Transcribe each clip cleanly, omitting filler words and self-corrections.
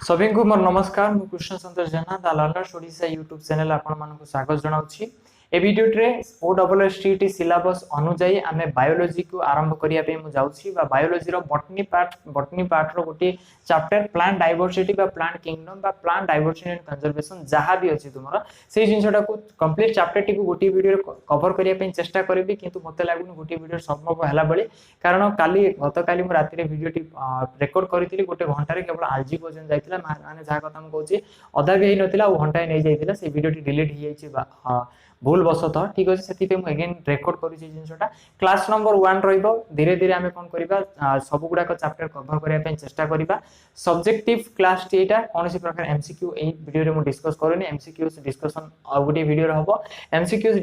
सभी को मोर नमस्कार मु Krishna Santosh Jena the learners Odisha YouTube channel आपण मानक स्वागत जनाउछि। ए वीडियो रे OSST सिलेबस अनुसार आमे बायोलॉजी को आरंभ करिया पे मु जाउछि बा बायोलॉजी रो बॉटनी पार्ट रो गोटे चैप्टर प्लांट डाइवर्सिटी बा प्लांट किंगडम बा प्लांट डाइवर्सिटी एंड कंजर्वेशन जहा भी अछि तुमरा सेही जिंसटा को कंप्लीट चैप्टर टी को गोटे वीडियो रे कवर करिया पे चेष्टा करबी किंतु मते लागुनी गोटे वीडियो संभव हला बळे कारण काली गतकाली मु राति रे वीडियो टी रेकॉर्ड करितिली गोटे घंटा रे केवल आलजी भोजन जाइतिला माने जहा कथा हम कहूची अधा भी हे नथिला ओ घंटा नै जाइतिला से वीडियो टी डिलीट हि जाइछि बा भूल बसत ठीक अछि सेति पे मु अगेन रेकॉर्ड करि छी जिंसटा क्लास नंबर 1 रहिबो धीरे धीरे हमें कोन करिबा सब गुडा को चैप्टर कवर करिया पे चेष्टा करिबा सब्जेक्टिव क्लास टी एटा कोनसी प्रकार एमसीक्यू ए वीडियो रे मु डिस्कस करनी एमसीक्यू डिस्कशन आ गुडी वीडियो रे हबो एमसीक्यू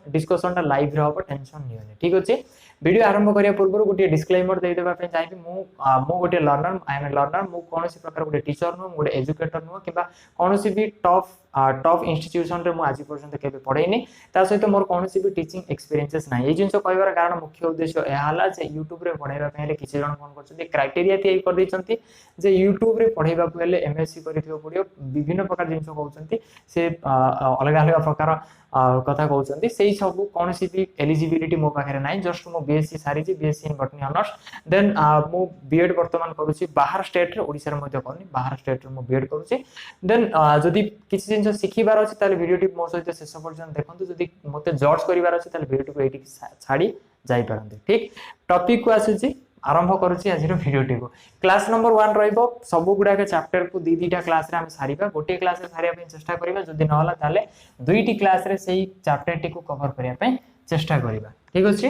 डिस्कशन टा लाइव रे हबो टेंशन नियोनी ठीक अछि। वीडियो आरंभ करिया पूर्व गोटे डिस्क्लेमर दे देबा पे चाहिबी मु गोटे learner I am a learner मु कोनसी प्रकार गोटे टीचर नु गोटे एजुकेटर नु किबा कोनसी भी टॉप इंस्टीट्यूशन रे मु आज पर्यंत केबे पढैनी ता सहित मोर कोनसी भी टीचिंग एक्सपीरियंसेस नाही ए जिंसो कहबार कारण मुख्य उद्देश्य ए हाला जे YouTube रे पढाइबा पे हेले किछि जण कोन करछथि क्राइटेरिया तयारी कर दैछथि जे YouTube रे पढाइबा को हेले एमएससी करिथियो पडियो विभिन्न प्रकार जिंसो कहउछथि से अलग अलग प्रकार कथा कहउछथि सेही सब कोनसी भी एलिजिबिलिटी मो पाखरे नाही जस्ट मो बीएससी सारी जी BSc in botany honours then मो बीएड वर्तमान करूची बाहर स्टेट रे ओडिसा रे मध्ये करनी बाहर स्टेट रे मो बीएड करूची देन जदी किछि जिंसो सिखिबार अछि ताले वीडियो टी मो सहित शेष पर्यंत देखंतु जदी मते जज करिवार अछि ताले वीडियो टी को एटी छाडी जाई परंते ठीक टॉपिक को आसी आरंभ करूची आज वीडियो टी को क्लास नंबर 1 रहइबो सब गुडा के चैप्टर को दीटा क्लास रे हम सारीबा गोटे क्लास रे सारिया पे चेष्टा करिबा जदी न होला ताले दुईटी क्लास रे सेही चैप्टर टी को कवर करिया पे चेष्टा करिबा ठीक अछि।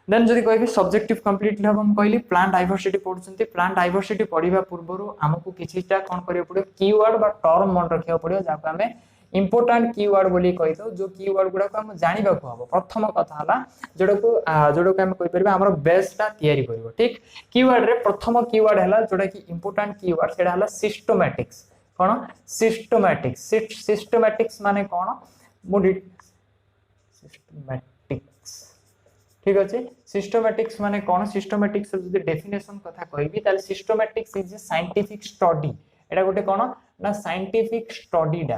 देन जदी कहबी सब्जेक्टिव कंप्लीटली हम कहली प्लांट डाइवर्सिटी पढुचंती प्लांट डाइवर्सिटी पढिबा पूर्वरु हमकु किछिटा कोन करियो पडियो कीवर्ड बा टर्म मन रखियो पडियो जाको हमें इंपोर्टेंट कीवर्ड बोली कहितो जो कीवर्ड गुडा को हम जानिबा को हबो प्रथम कथा हला जोडो को हम कहि परबा हमर बेसटा तयारी करबो ठीक कीवर्ड रे प्रथम कीवर्ड हला जोडा की इंपोर्टेंट कीवर्ड सेडा हला सिस्टमैटिक्स कोन सिस्टमैटिक्स माने कोन मुडी सिस्टमैटिक्स ठीक अछि सिस्टमैटिक्स माने कोन सिस्टमैटिक्स जदी डेफिनेशन कथा कहबी ताले systematics is a scientific study एटा गोटे कोन ना साइंटिफिक स्टडी डा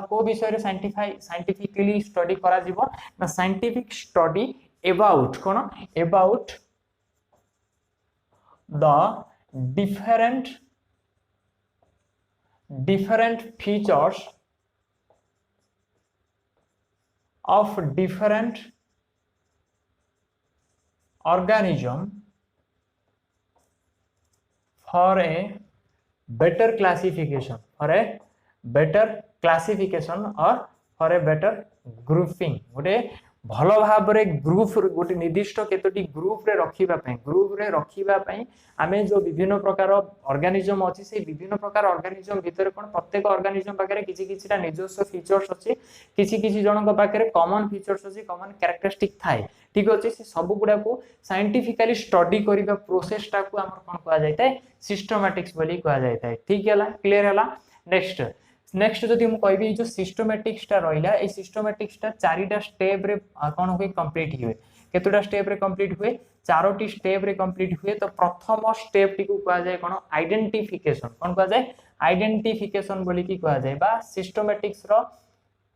को विषय रे साइंटिफिकली स्टडी करा जीवो ना scientific study about cone about the different features of different organism for a better classification or for a better grouping गोटे भलो भाव रे ग्रुप गोटे निर्दिष्ट केतोटी ग्रुप रे रखिबा पई आमे जो विभिन्न प्रकार ऑर्गेनिज्म अछि से विभिन्न प्रकार ऑर्गेनिज्म भीतर कोन प्रत्येक ऑर्गेनिज्म पाखरे किछि किछिटा निजस्व फीचर्स अछि किछि जनक पाखरे कॉमन फीचर्स अछि कॉमन कैरेक्टरिस्टिक थाए ठीक अछि से सब गुडा को साइंटिफिकली स्टडी करिबा प्रोसेस टा को हमर कोन कहा जायताय सिस्टमैटिक्स बोली कहा जायताय ठीक हला क्लियर हला। नेक्स्ट जदि हम कहबी जो सिस्टमैटिक्स टा रहिला ए सिस्टमैटिक्स टा चारिटा स्टेप रे कोन होय कंप्लीट हुए केतोटा स्टेप रे कंप्लीट हुए चारोटी स्टेप रे कंप्लीट हुए तो प्रथम स्टेप टी को कहा जाय कोन आइडेंटिफिकेशन कोन कहा जाय आइडेंटिफिकेशन बोली की कहा जाय बा सिस्टमैटिक्स रो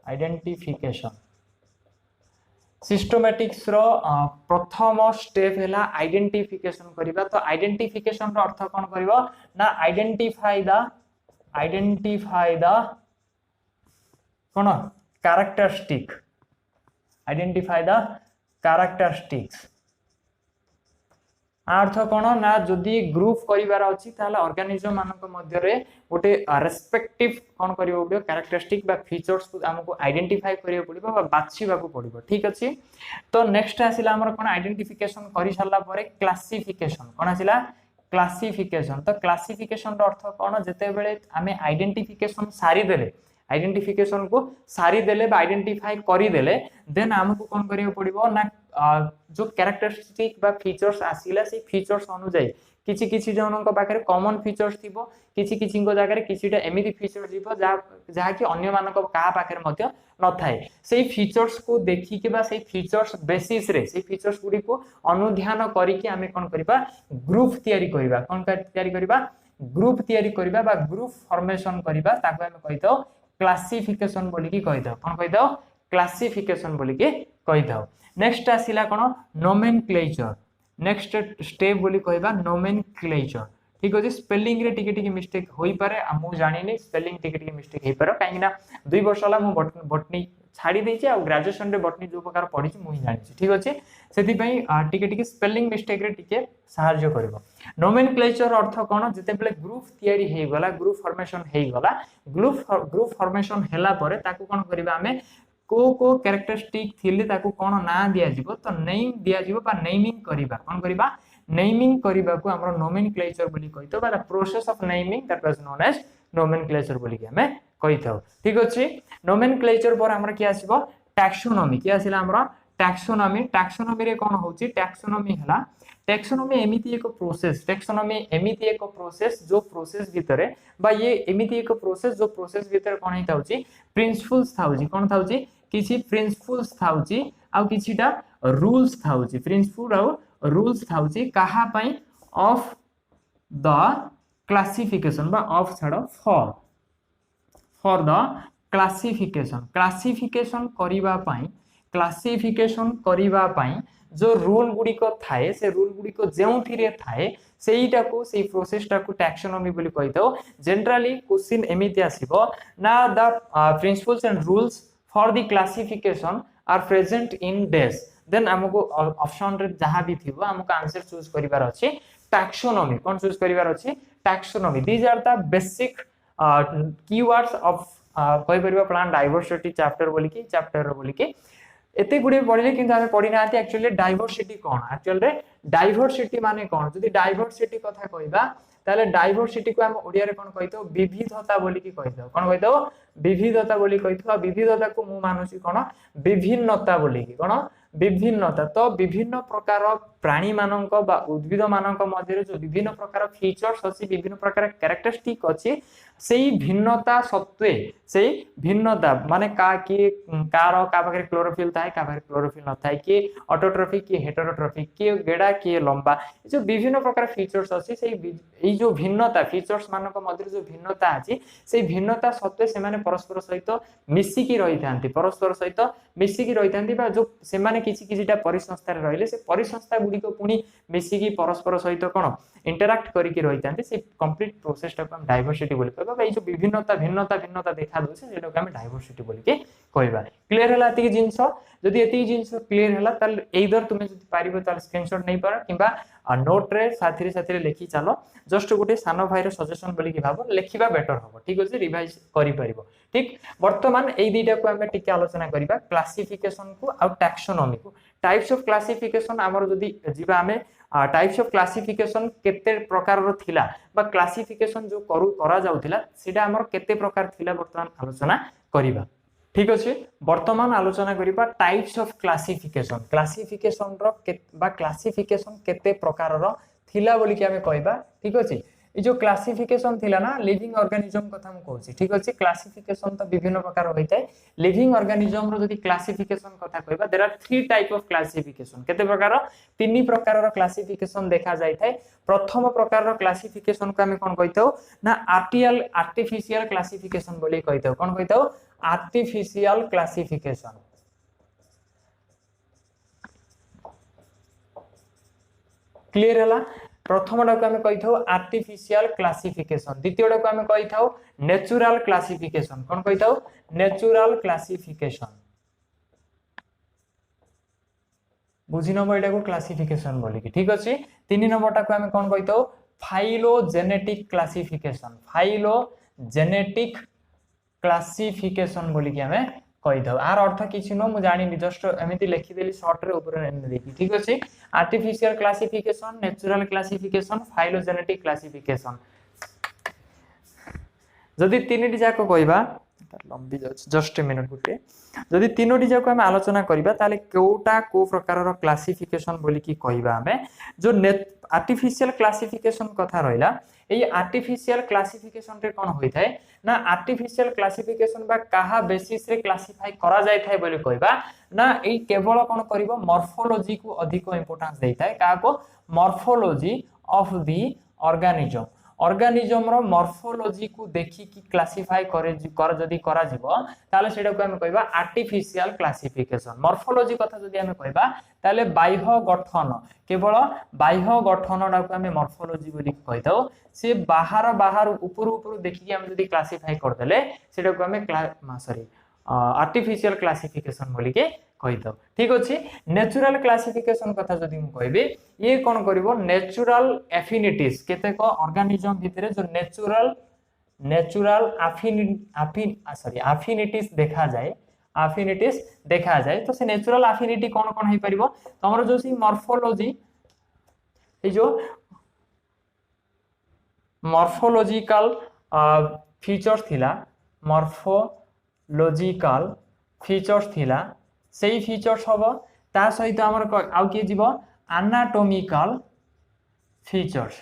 आइडेंटिफिकेशन सिस्टमैटिक्स रो प्रथम स्टेप हैला आइडेंटिफिकेशन करिबा तो आइडेंटिफिकेशन रो अर्थ कोन करबो ना आइडेंटिफाई द कोन कैरेक्टरिस्टिक आइडेंटिफाई द कैरेक्टरिस्टिक्स अर्थ कोन ना जदी ग्रुप करिवार अछि ताले ऑर्गेनिज्म मानक मध्य रे गोटे रेस्पेक्टिव कोन करिवो पडियो कैरेक्टरिस्टिक बा फीचर्स को हमको आइडेंटिफाई करियो पडिबो बा बाछिबा को पडिबो ठीक अछि। तो नेक्स्ट आसिला हमर कोन आइडेंटिफिकेशन करि सारला परे क्लासिफिकेशन कोन आसिला क्लासिफिकेशन तो क्लासिफिकेशन रो अर्थ कोन जते बेले हमें आइडेंटिफिकेशन सारी देले आइडेंटिफिकेशन को सारी देले बा आइडेंटिफाई करी देले देन हमको कोन करियो पडिबो ना जो कैरेक्टरिस्टिक बा फीचर्स आसिला से फीचर्स अनुसार किछि किछि जनक पाखरे कॉमन फीचर्स थिबो किछि किछि को जागा रे किछिटा एमिति फीचर्स थिबो जहा कि अन्य मानक का पाखरे मध्य न थाए सेही फीचर्स को देखि के बा सेही फीचर्स बेसिस रे सेही फीचर्स गुडी को अनुध्यान करी कि हमें कोन करबा ग्रुप तयारी करबा कोन तयारी करबा ग्रुप तैयारी करिबा बा ग्रुप फॉर्मेशन करिबा ताको हम कहितो क्लासिफिकेशन बोली की कहितो कोन कहितो क्लासिफिकेशन बोली की कहितो नेक्स्ट आसिला कोन नोमेनक्लेचर नेक्स्ट स्टेप बोली कहबा नोमेनक्लेचर ठीक अछि स्पेलिंग रे टिके टिके मिस्टेक होई पारे आ मु जानि नै स्पेलिंग टिके टिके मिस्टेक हेई पारो काहे ना 2 वर्ष होला मु बॉटनी छाड़ी देछि आ ग्रेजुएशन रे बॉटनी जो प्रकार पढि छि मु ही जानि छि ठीक अछि सेति पई टिके टिके स्पेलिंग मिस्टेक रे टिके सहाय्य करबो नोमेनक्लेचर अर्थ कोन जते बेले ग्रुप तयारी हेई गला ग्रुप फॉर्मेशन हेई गला ग्रुप फॉर्मेशन हेला परे ताकू कोन करबा हमें को कैरेक्टरिस्टिक थिले ताकू कोन ना दिया जिवो तो नेम दिया जिवो बा नेमिंग करिबा कोन करिबा नेमिंग करिबा को हमरो नोमेनक्लेचर बोली कहितो बा process of naming that was known as nomenclature बोली के हमें कहितो ठीक अछि नोमेनक्लेचर पर हमरा की आसीबो टैक्सोनॉमी की आसीला हमरा टैक्सोनॉमी रे कोन होची टैक्सोनॉमी हला टैक्सोनॉमी एमिति एक प्रोसेस टैक्सोनॉमी एमिति एक प्रोसेस जो प्रोसेस भितरे बा ये एमिति एक प्रोसेस जो प्रोसेस भितरे कोन हेता होची प्रिंसिपल्स थाउची कोन थाउची किछि प्रिंसिपल्स थाउची आ किछिटा रूल्स थाउची प्रिंसिपल आ रूल्स थाउची कहा पई ऑफ द क्लासिफिकेशन बा ऑफ छाडो फॉर द क्लासिफिकेशन करिबा पई जो रूल गुडी को थाए से रूल गुडी को जेउठी रे थाए सेईटा को सेई प्रोसेस टा को टैक्सोनॉमी बोली कहितो जनरली क्वेश्चन एमिति आसीबो ना the principles and rules for the classification are present in this then हमको ऑप्शन रे जहां भी थिबो हमको आंसर चूज करिवार अछि टैक्सोनॉमी कोन चूज करिवार अछि taxonomy these are the basic keywords of कोइ परिबा प्लांट डाइवर्सिटी चैप्टर बोली की एते गुडे पढिले किंतु हमें पढि नाथि एक्चुअली डाइवर्सिटी कोन एक्चुअली डाइवर्सिटी माने कोन जदि डाइवर्सिटी कथा कहिबा ताले डाइवर्सिटी को हम ओडिया रे कोन कहितो विविधता बोली की कहितो कोन कहितो विविधता बोली कहितो विविधता को मु मानुसी कोन विभिन्नता बोली की कोन विभिन्नता तो विभिन्न प्रकार प्राणी मानक बा उद्भिद मानक मध्य जो विभिन्न प्रकार फीचर्स अछि विभिन्न प्रकार कैरेक्टरिस्टिक अछि सेही भिन्नता सत्वे सेही भिन्नता माने का की कार का पाखरे क्लोरोफिल थाए का पाखरे क्लोरोफिल न थाए की ऑटोट्रॉफिक की हेटेरोट्रॉफिक की गेडा की लंबा जो विभिन्न प्रकार फीचर्स अछि सेही ए जो भिन्नता फीचर्स मानक मध्य जो भिन्नता अछि सेही भिन्नता सत्वे से माने परस्पर सहित मिसी की रहिथांती परस्पर सहित मिसी की रहिथांती बा जो से माने किछि किछिटा परिसंस्था रे रहिले से परिसंस्था गुडी को पुनी मिसी की परस्पर सहित कोन इंटरैक्ट करी की रहिथांती से कंप्लीट प्रोसेस टा हम डाइवर्सिटी बोली कहबा ए जो भिन्नता देखा दोसे जेटा को हम डाइवर्सिटी बोली के कहबा क्लियर हला एती जिंस जदि एती जिंस क्लियर हला त एइदर तुमे जदि पारिबो त स्क्रीनशॉट नै पर किबा नोट रे साथी लेखि चलो जस्ट गोटे सानो भाई रे सजेशन बोली कि भाबो लेखिबा बेटर होबो ठीक अछि रिवाइज करि परिबो ठीक वर्तमान एई दुईटा को हम टिके आलोचना करिबा क्लासिफिकेशन को आ टैक्सोनॉमी को टाइप्स ऑफ क्लासिफिकेशन हमर जदि जीवा हमें टाइप्स ऑफ क्लासिफिकेशन केते प्रकार रो थिला बा क्लासिफिकेशन जो करा जाउथिला सेटा हमर केते प्रकार थिला वर्तमान आलोचना करिबा ठीक अछि वर्तमान आलोचना करिबा टाइप्स ऑफ क्लासिफिकेशन रो बा क्लासिफिकेशन केते प्रकार रो थिला बोली कि हमें कहबा ठीक अछि ए जो क्लासिफिकेशन थिला ना लिविंग ऑर्गेनिज्म कथा हम कहछि ठीक अछि क्लासिफिकेशन तो विभिन्न प्रकार होइताय लिविंग ऑर्गेनिज्म रो जदि क्लासिफिकेशन कथा कहबा there are 3 type of classification केते प्रकार 3 प्रकार रो क्लासिफिकेशन देखा जाय थाय प्रथम प्रकार रो क्लासिफिकेशन को हम कोन कहितो ना आर्टिफिशियल क्लासिफिकेशन बोली कहितो कोन कहितो आर्टिफिशियल क्लासिफिकेशन क्लियर हला प्रथमटा को हमें कहिथौ आर्टिफिशियल क्लासिफिकेशन द्वितीयटा को हमें कहिथौ नेचुरल क्लासिफिकेशन कोन कहिथौ नेचुरल क्लासिफिकेशन बुझिनबो एटा को क्लासिफिकेशन बोली कि ठीक अछि तीन नंबरटा को हमें कोन कहिथौ फाइलोजेनेटिक क्लासिफिकेशन बोली कि हमें कहिथौ आर अर्थ किछि न मु जानि नि जस्ट एमिति लिखि देली शॉर्ट रे ऊपर ने देखि ठीक अछि artificial classification natural classification phylogenetic classification जदि तीनटी जाको कहबा लंबी जस्ट ए मिनिट गुटे जदि तीनोटी जाको हम आलोचना करिबा ताले कोटा को प्रकार रो क्लासिफिकेशन बोली कि कहबा हमें जो आर्टिफिशियल क्लासिफिकेशन कथा रहिला ए आर्टिफिशियल क्लासिफिकेशन रे कोन होई थाय ना आर्टिफिशियल क्लासिफिकेशन बा कहा बेसिस रे क्लासिफाई करा जाय थाय बोली कहबा ना ए केवल कोन करिवो मॉर्फोलॉजी को अधिक इंपोर्टेंस देई थाय का को morphology of the organism organism रो मॉर्फोलॉजी को देखि कि क्लासिफाई कर जदी करा जिवो ताले सेटा को हम कहबा आर्टिफिशियल क्लासिफिकेशन मॉर्फोलॉजी कथा जदी हम कहबा ताले बाह्य गठन केवल बाह्य गठनडा को हम मॉर्फोलॉजी बोली कहथौ से बाहर बाहर ऊपर ऊपर देखि हम जदी क्लासिफाई कर देले सेटा को हम सॉरी आर्टिफिशियल क्लासिफिकेशन बोली के कहथौ ठीक अछि नेचुरल क्लासिफिकेशन कथा जदी हम कहबे ये कोन करिवो नेचुरल एफिनिटीज केते को ऑर्गेनिज्म भितरे जो नेचुरल एफिनिटीज देखा जाए तो से नेचुरल एफिनिटी कोन कोन हे परिबो तमरो जो सी मॉर्फोलॉजी ए जो मॉर्फोलॉजिकल फीचर्स थिला मॉर्फोलॉजिकल फीचर्स थिला सेही फीचर्स हबो ता सहित हमर आउ के जीवो एनाटॉमिकल फीचर्स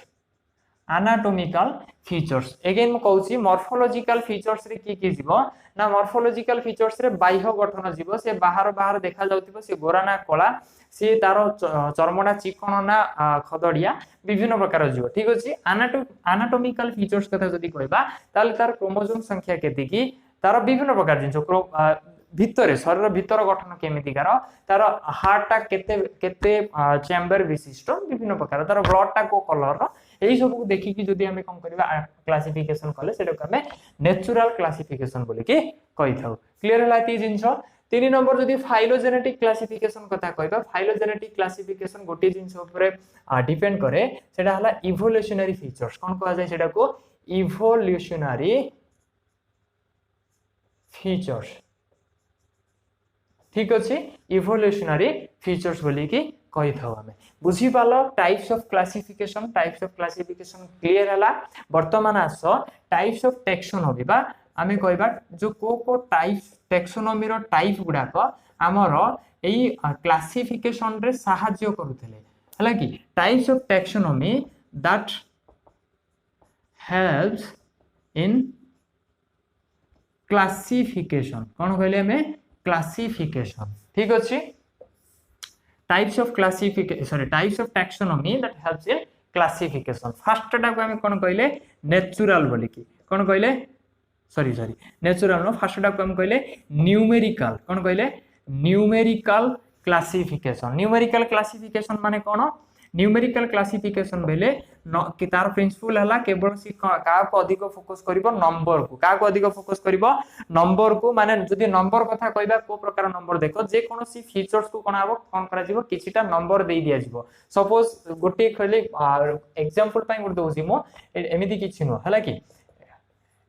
अगेन म कहूची मॉर्फोलॉजिकल फीचर्स रे की जीवो ना मॉर्फोलॉजिकल फीचर्स रे बाह्य गठन जीवो से बाहर बाहर देखा जाउतिबो से गोरा ना कला से तारो चर्मना चिकन ना खदड़िया विभिन्न प्रकार जीवो ठीक अछि एनाटॉमिकल फीचर्स कथा जदी कहबा ताल तार क्रोमोसोम संख्या केते की तार विभिन्न प्रकार जिंस भितरे शरीर भितर गठन केमिति कार तार हार्ट टा केते चेम्बर विशिष्ट विभिन्न प्रकार तार ब्लड टा को कलर एही सब को देखि कि जदी हमें कम करबा क्लासिफिकेशन करले सेटा को हमें नेचुरल क्लासिफिकेशन बोली के कहि थाउ क्लियर हला ती जिंस 3 नंबर जदी फाइलोजेनेटिक क्लासिफिकेशन कथा कहबा फाइलोजेनेटिक क्लासिफिकेशन गोटे जिंस ऊपर डिपेंड करे सेटा हला इवोल्यूशनरी फीचर्स कोन कहआ जाय सेटा को इवोल्यूशनरी फीचर्स ठीक अछि इवोल्यूशनरी फीचर्स बोली कि कहि थाउ हमें बुझी पालो टाइप्स ऑफ क्लासिफिकेशन क्लियर हला वर्तमान आस टाइप्स ऑफ टैक्सोनॉमी बा आमे कहबा जो को टाइप्स टैक्सोनॉमी रो टाइप गुडा को हमर एई क्लासिफिकेशन रे सहाय्य करूथले हला कि types of taxonomy that helps in classification कोन कहले हमें क्लासिफिकेशन ठीक अछि types of taxonomy that helps in classification first टा को हम कोन कहले नेचुरल बोली की कोन कहले सॉरी नेचुरल नो फर्स्ट टा को हम कहले न्यूमेरिकल कोन कहले न्यूमेरिकल क्लासिफिकेशन माने कोन न्यूमेरिकल क्लासिफिकेशन बेले कि तार प्रिंसिपल हला केवल सी का को अधिक फोकस करिवो नंबर को माने जदी नंबर कथा कहबा को प्रकार नंबर देखो जे कोनोसी फीचर्स को कोनाबो कोन करा जिवो किछिटा नंबर देई दिया जिवो सपोज गोटे खले एग्जांपल पई गोटे दोसी मो एमिति किछि न हला कि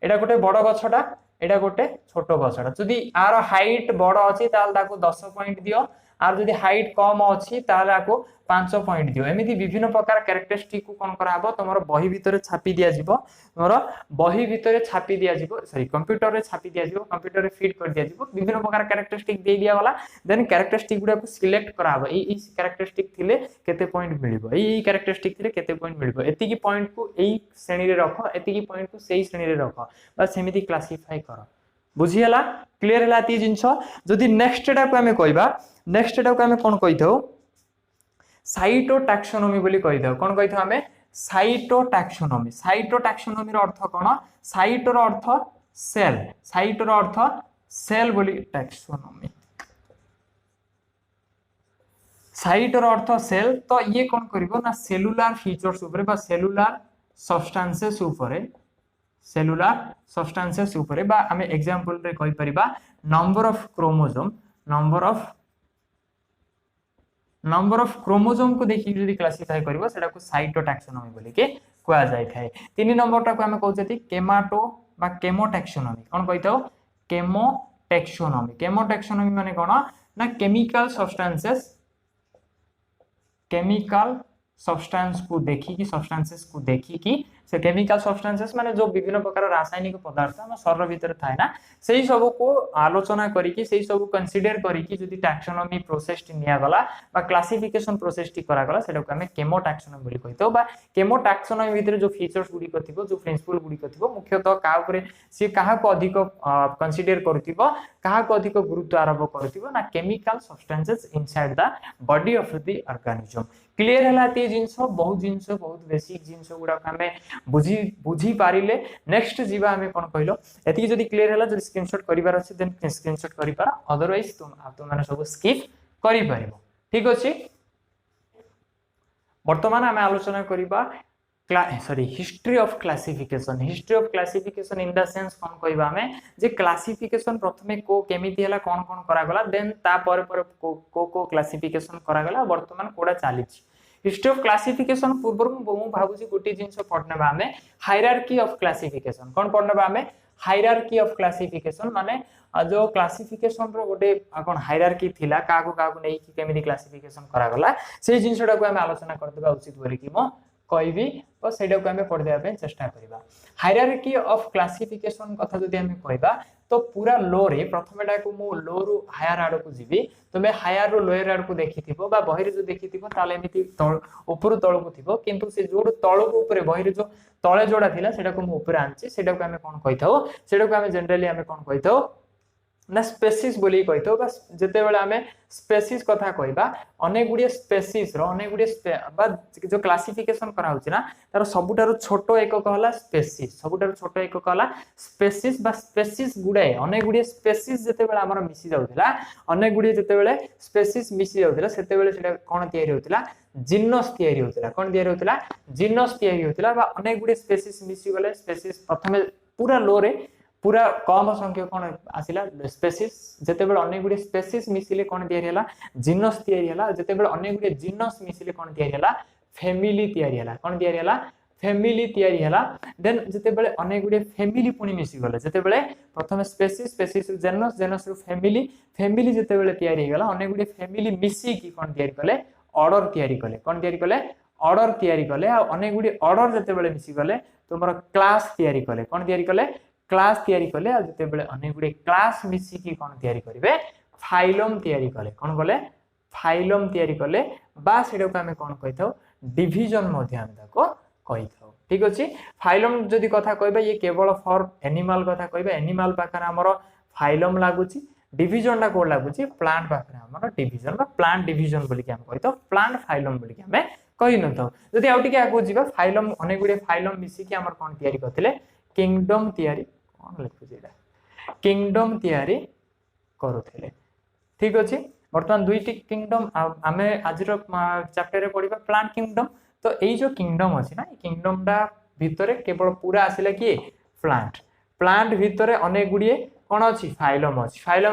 एडा गोटे बड़ गछटा एडा गोटे छोटो गछटा जदी आर हाइट बड़ अछि ताल ताको 10 पॉइंट दियो आर जदी हाइट कम अछि ताल आको 5 पॉइंट दियो एमिति विभिन्न प्रकार कैरेक्टरिस्टिक को कोन कराबो तमरो बही भितरे छापी दिया जिवो तमरो बही भितरे छापी दिया जिवो सॉरी कंप्यूटर रे छापी दिया जिवो कंप्यूटर रे फीड कर दिया जिवो विभिन्न प्रकार कैरेक्टरिस्टिक दे दिया वाला देन कैरेक्टरिस्टिक गुडा को सिलेक्ट कराबो ई कैरेक्टरिस्टिक थिले केते पॉइंट मिलिबो ई कैरेक्टरिस्टिक थिले केते पॉइंट मिलिबो एति की पॉइंट को एई श्रेणी रे रखो एति की पॉइंट को सेही श्रेणी रे रखो बस सेमिति क्लासिफाई करो बुझी हला क्लियर हला ती जिंस जदी नेक्स्ट डा को हमें कहबा नेक्स्ट डा को हमें कोन कहिथौ साइटोटैक्सोनॉमी बोली कहिथौ कोन कहिथौ हमें साइटोटैक्सोनॉमी रो अर्थ कोन साइटो रो अर्थ सेल बोली टैक्सोनॉमी साइटो रो अर्थ सेल तो ये कोन करिवो ना सेलुलर फीचर्स ऊपर बा सेलुलर सब्सटेंसेस ऊपर बा हमें एग्जांपल रे कहि परिबा नंबर ऑफ क्रोमोसोम को देखि जदी क्लासिफाई करबो सेटा को साइटोटैक्सोनॉमी बोली के कोआ जाय थाए 3 नंबर टा को हमें कहउछथि केमाटो बा केमोटैक्सोनॉमी कोन कहितो केमोटैक्सोनॉमी माने कोन ना केमिकल सब्सटेंसेस को देखि कि से केमिकल सब्सटेंसेस माने जो विभिन्न प्रकार रासायनिक पदार्थ हम शरीर भीतर थाए ना सेही सब को आलोचना करी कि सेही सब कंसीडर करी कि जदी टैक्सोनॉमी प्रोसेस निया गला बा क्लासिफिकेशन प्रोसेस करा गला सेटा को हम केमोटैक्सोनॉमी बोली कहितो बा केमोटैक्सोनॉमी भीतर जो फीचर्स गुडी कथिबो जो प्रिंसिपल गुडी कथिबो मुख्यतः का ऊपर से काहा को अधिक कंसीडर करथिबो काहा को अधिक गुरुत्व आरोप करथिबो ना chemical substances inside the body of the organism clear हला ती जिंस बहुत बेसिक जिंस गुडा हमें बुझी बुझी पारिले नेक्स्ट जीवा हमें कोन कहलो एति जदी क्लियर हला जदी स्क्रीनशॉट करिवार अछि देन स्क्रीनशॉट करि पार अदरवाइज तुम माने सब स्किप करि परिबो ठीक अछि वर्तमान हमें आलोचना करिबा history of classification in the sense कोन कहबा हमें जे क्लासिफिकेशन प्रथमे को केमिति हला कोन कोन करा गला देन ता पर को क्लासिफिकेशन करा गला वर्तमान कोडा चाली हिस्ट्री ऑफ क्लासिफिकेशन पूर्व मु भाबुची गोटी जिंस पढनेबा हमें हायरार्की ऑफ क्लासिफिकेशन कोन पढनेबा हमें हायरार्की ऑफ क्लासिफिकेशन माने जो क्लासिफिकेशन रो गोटे कोन हायरार्की थिला काको नै कि केमिति क्लासिफिकेशन करा गला से जिंसटा को हमें आलोचना करदेबा उचित बोली कि मो कहबी तो सेटा को हमें पढ़ देबा चेष्टा करिबा हायरार्की ऑफ क्लासिफिकेशन कथा जदि हमें कहबा तो पूरा लो रे प्रथमेटा को मु लो रु हायर आड़ को जीवी तबे हायर रु लोयर आड़ को देखिथिबो बा बहिर जो देखिथिबो ताले एमिति ऊपर तळ को थिबो किंतु से जोड तळ को ऊपर बहिर जो तळे जोडा थिला सेटा को मु ऊपर आनछि सेटा को हमें कोन कहिथाओ सेटा को हमें जनरली हमें कोन कहिथाओ ना स्पेसिस बोली कहिथाओ बा जते बेला हमें स्पेसिस कथा कहबा अनेक गुडी स्पेसिस रो अनेक गुडी बा जो क्लासिफिकेशन करा होछि ना तार सबुटारो छोटो एकक हला स्पेसिस सबुटारो छोटो एकक हला स्पेसिस बा स्पेसिस गुडे अनेक गुडी स्पेसिस जते बेला हमर मिसी जाउथिला अनेक गुडी जते बेले स्पेसिस मिसी जाउथिला सेते बेले सेटा कोन तयारी होथिला जिन्नस तयारी होथिला कोन तयारी होथिला जिन्नस तयारी होथिला बा अनेक गुडी स्पेसिस मिसी गले स्पेसिस प्रथमे पूरा लो रे पूरा कम संख्या कोन आसिला स्पेसिस जते बेले अनेक गुडी स्पेसिस मिसिले कोन तयारी हला जिन्नस तयारी हला जते बेले अनेक गुडी जिन्नस मिसिले कोन तयारी हला फैमिली तयारी हला कोन तयारी हला फैमिली तयारी हला देन जते बेले अनेक गुडी फैमिली पुनी मिसि गले जते बेले प्रथम स्पेसिस रु जिन्नस जिन्नस रु फैमिली जते बेले तयारी गला अनेक गुडी फैमिली मिसि की कोन तयारी कले ऑर्डर तयारी कले कोन तयारी कले ऑर्डर तयारी कले आ अनेक गुडी ऑर्डर जते बेले मिसि गले तुमरो क्लास तयारी कले कोन तयारी कले क्लास तयारी कले आ जते बेले अनेक गुडी क्लास मिसि की कोन तयारी करिवे फाइलम तयारी कले कोन कले फाइलम तयारी कले बा सेडा को हमें कोन कहिथाओ डिवीजन मध्ये हम ताको कहिथाओ ठीक अछि फाइलम जदी कथा कहबा ये केवल फॉर एनिमल कथा कहबा एनिमल पाखर हमर फाइलम लागुची डिवीजन ला कोड लागुची प्लांट पाखर हमर डिवीजन बा प्लांट डिवीजन बोली कि हम कहिथाओ प्लांट फाइलम बोली कि हमें कहि नथाओ जदी आउटी के आगु जीवा फाइलम अनेक गुडी फाइलम मिसि कि हमर कोन तयारी करथिले किंगडम तयारी कोन लिखु जेडा किंगडम तयारी करूथिले ठीक अछि वर्तमान दुईटी किंगडम आमे आजिरो चैप्टर रे पढिबा प्लांट किंगडम तो एई जो किंगडम अछि ना किंगडम डा भितरे केवल पूरा आसिला कि प्लांट भितरे अनेक गुडी कोन अछि फाइलम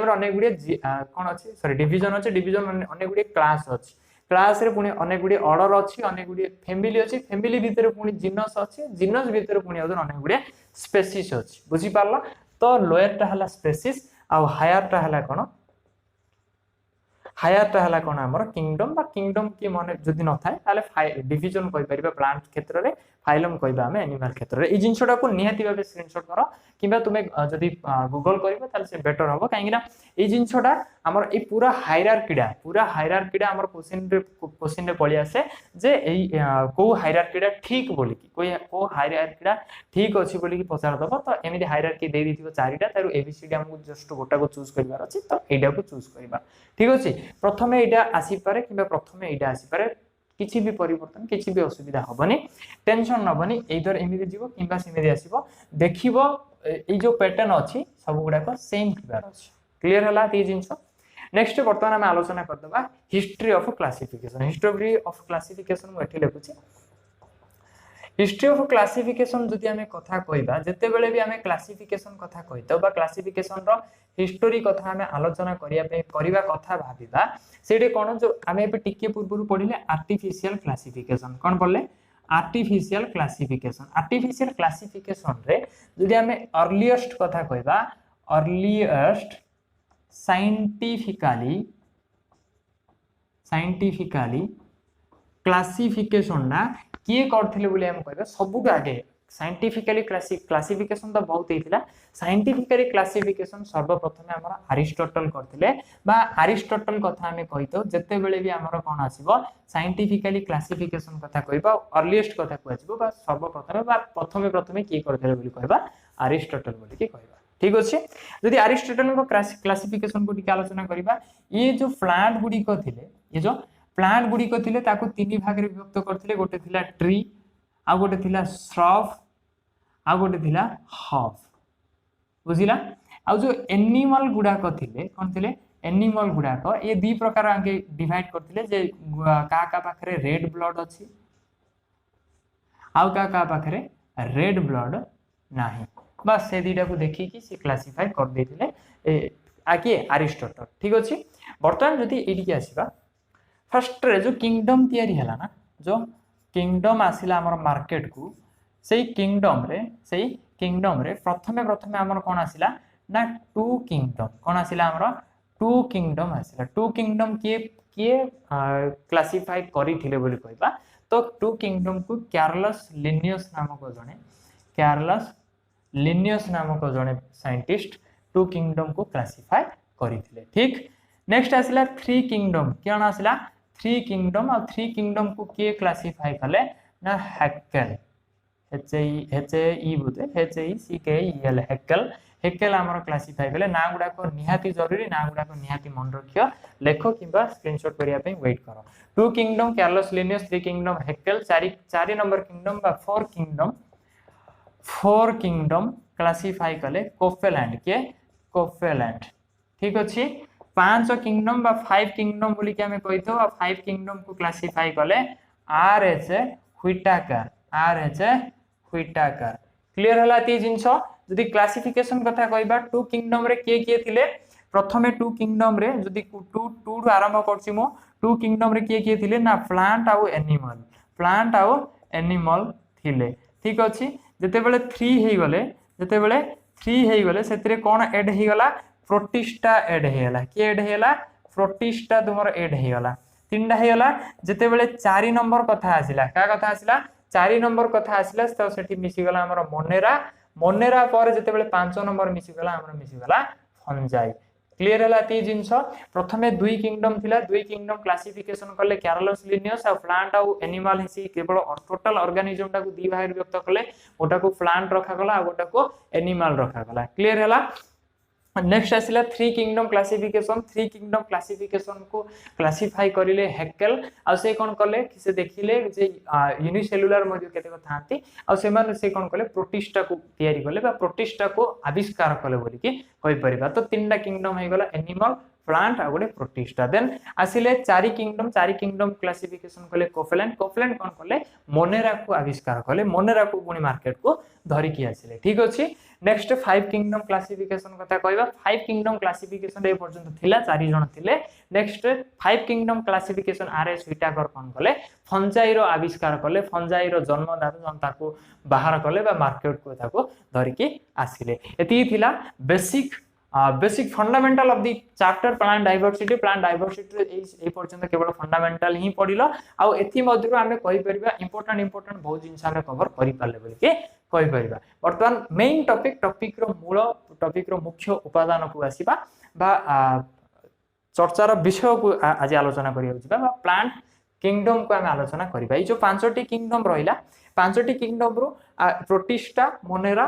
रे अनेक गुडी कोन अछि सॉरी डिवीजन अनेक गुडी क्लास अछि क्लास रे पुनी अनेक गुडी ऑर्डर अछि अनेक गुडी फैमिली अछि फैमिली भितरे पुनी जिन्नस अछि जिन्नस भितरे पुनी अनेक गुडी स्पेसिस अछि बुझी पारला तो लोयर टा हला स्पेसिस आ हायर टा हला कोन हायर टा हला कोन हमर किंगडम की माने जदी न थाए ताले डिवीजन कहि परिबा प्लांट क्षेत्र रे फाइलम कहिबा हमें एनिमल क्षेत्र रे ई जिंसटा को निहाती भाबे स्क्रीनशॉट करो किबा तुमे जदी गूगल करिबा ताले से बेटर होबो काहेकिना ई जिंसटा हमर ई पूरा हायरार्कीडा हमर क्वेश्चन रे पळि आसे जे एई को हायरार्कीडा ठीक बोली कि को हायरार्कीडा ठीक अछि बोली कि पचार दबो तो एमिति हायरार्की दे दिथिबो चारिटा तारु एबीसीडी हमकु जस्ट गोटा को चूज करिवार अछि तो एडा को चूज करिबा ठीक अछि प्रथमे एडा आसी पारे किबा प्रथमे एडा आसी पारे किछि भी परिवर्तन किछि भी असुविधा होबनी टेंशन नबनी एइदर एमिति जीवो किबा सेमिति आसीबो देखिबो ए जो पैटर्न अछि सब गुडा को सेम थिबार अछि क्लियर हला ती जिंस नेक्स्ट वर्तमान हम आलोचना करदबा हिस्ट्री ऑफ क्लासिफिकेशन मु एठी लेखुची हिस्ट्री ऑफ क्लासिफिकेशन जदि हमें कथा कहबा जते बेले भी हमें क्लासिफिकेशन कथा कहितो बा क्लासिफिकेशन रो हिस्टोरी कथा हमें आलोचना करिया कथा भाबिबा सेडे कोन जो हमें पे टिके पूर्व पढिले आर्टिफिशियल क्लासिफिकेशन कोन बोलले आर्टिफिशियल क्लासिफिकेशन रे जदि हमें अर्लीएस्ट कथा कहबा अर्लीएस्ट साइंटिफिकली क्लासिफिकेशन ना किए करथिले बोली हम कहबा सबुट आगे साइंटिफिकली क्लासिफिकेशन तो बहुत हेतिला साइंटिफिकली क्लासिफिकेशन सर्वप्रथम हमर अरिस्टोटल करथिले बा अरिस्टोटल कथा हमें कहितो जते बेले भी हमर कोन आसीबो साइंटिफिकली क्लासिफिकेशन कथा कहबा अर्लीएस्ट कथा कहजिबो बा सर्वप्रथम बा प्रथमे की करथिले बोली कहबा अरिस्टोटल बोली की कहबा ठीक अछि यदि अरिस्टोटल को क्लासिफिकेशन को टिके आलोचना करिबा ये जो प्लांट गुडी को थिले ये जो प्लांट गुडी को थिले ताको तीन भाग रे विभक्त करथिले गोटे थिला ट्री आ गोटे थिला श्रब आ गोटे थिला हर्ब बुझिला आ जो एनिमल गुडा को थिले कोन थिले एनिमल गुडा को ये दी प्रकार आगे डिवाइड करथिले जे का पाखरे रेड ब्लड अछि आउ का पाखरे रेड ब्लड नाही बस से दीटा को देखि कि से क्लासिफाई कर देथिले आगे अरिस्टोटल ठीक अछि वर्तमान जदि एडी आसीबा फर्स्ट रे जो किंगडम तयारी हला ना जो किंगडम आसिला हमर मार्केट को सेही किंगडम रे प्रथमे हमर कोन आसिला ना टू किंगडम कोन आसिला हमर टू किंगडम आसिला टू किंगडम के क्लासिफाई करिथिले बोली कहबा तो टू किंगडम को कार्लस लिनियस नामक जने साइंटिस्ट टू किंगडम को क्लासिफाई करिथिले ठीक नेक्स्ट आसिला थ्री किंगडम केन आसिला थ्री किंगडम और थ्री किंगडम को के क्लासिफाई कले ना हैकेल हैकेल हमर क्लासिफाई कले ना गुडा को निहाती जरूरी ना गुडा को निहाती मन रखियो लेखो किबा स्क्रीनशॉट करिया पे वेट करो two kingdom Carolus Linnaeus three kingdom Haeckel चारि नंबर किंगडम बा फोर किंगडम क्लासिफाई कले कोफेलैंड ठीक अछि पांच किंगडम बा फाइव किंगडम बोली के हमें कहितो आ फाइव किंगडम को क्लासिफाई कले आरएच व्हिटाकर क्लियर हला ती जिंस जदि क्लासिफिकेशन कथा कहबा टू किंगडम रे के थिले प्रथमे टू किंगडम रे जदि टू आरंभ करछि मो टू किंगडम रे के थिले ना प्लांट आउ एनिमल थिले ठीक अछि जते बेले 3 हेई गले सेतरे कोन ऐड हेई गला प्रोटिस्टा ऐड हेला के ऐड हेला प्रोटिस्टा तुमर ऐड हेला तीनटा हेला जते बेले 4 नंबर कथा आसिला का कथा आसिला 4 नंबर कथा आसिला तो सेठी मिसी गला हमर मोनेरा पर जते बेले 5 नंबर मिसी गला फंजाई क्लियर हला ती जिंस प्रथमे दुई किंगडम थिला दुई किंगडम क्लासिफिकेशन करले कार्लस लिनियस आ प्लांट आ एनिमल हिसी केवल टोटल ऑर्गेनिज्म टा को दी भाग व्यक्त करले ओटा को प्लांट रखा गला आ ओटा को एनिमल रखा गला क्लियर हला नेक्स्ट आसिला थ्री किंगडम क्लासिफिकेशन को क्लासिफाई करिले हैकेल आ से कोन करले कि से देखिले जे यूनिसेलुलर मध्ये केते को थांती आ से मान से कोन करले प्रोटिस्टा को तयारी करले बा प्रोटिस्टा को आविष्कार करले बोली कि कहि परिबा तो तीनटा किंगडम हे गला एनिमल प्लांट आ गोटे प्रोटिस्टा देन आसिले चारि किंगडम क्लासिफिकेशन करले कोफेलैंड कोन करले मोनेरा को आविष्कार करले मोनेरा को पुनी मार्केट को धरि कि आसिले ठीक अछि नेक्स्ट फाइव किंगडम क्लासिफिकेशन कथा कहबा फाइव किंगडम क्लासिफिकेशन ए पर्यंत थिला 4 जण थिले next five kingdom classification RS Whittaker कोन करले फंजाई रो आविष्कार करले फंजाई रो जन्मदाता जनता को बाहर करले बा मार्केट को ताको धरि कि आसिले एती थिला basic fundamental of the chapter plant diversity ए पर्यंत केवल फंडामेंटल ही पढिलो आ एथि मध्यरु हमें कहि परिबा इंपोर्टेंट बहुत जिंस हमें कवर करि पाले बोली के कहि परिबा वर्तमान मेन टॉपिक रो मूल टॉपिक रो मुख्य उपादान को आसीबा बा चर्चार विषय को आज आलोचना करिया जिबा बा प्लांट किंगडम को हम आलोचना करिबा ई जो पांचटी किंगडम रहिला पांचटी किंगडम रो प्रोटिस्टा मोनेरा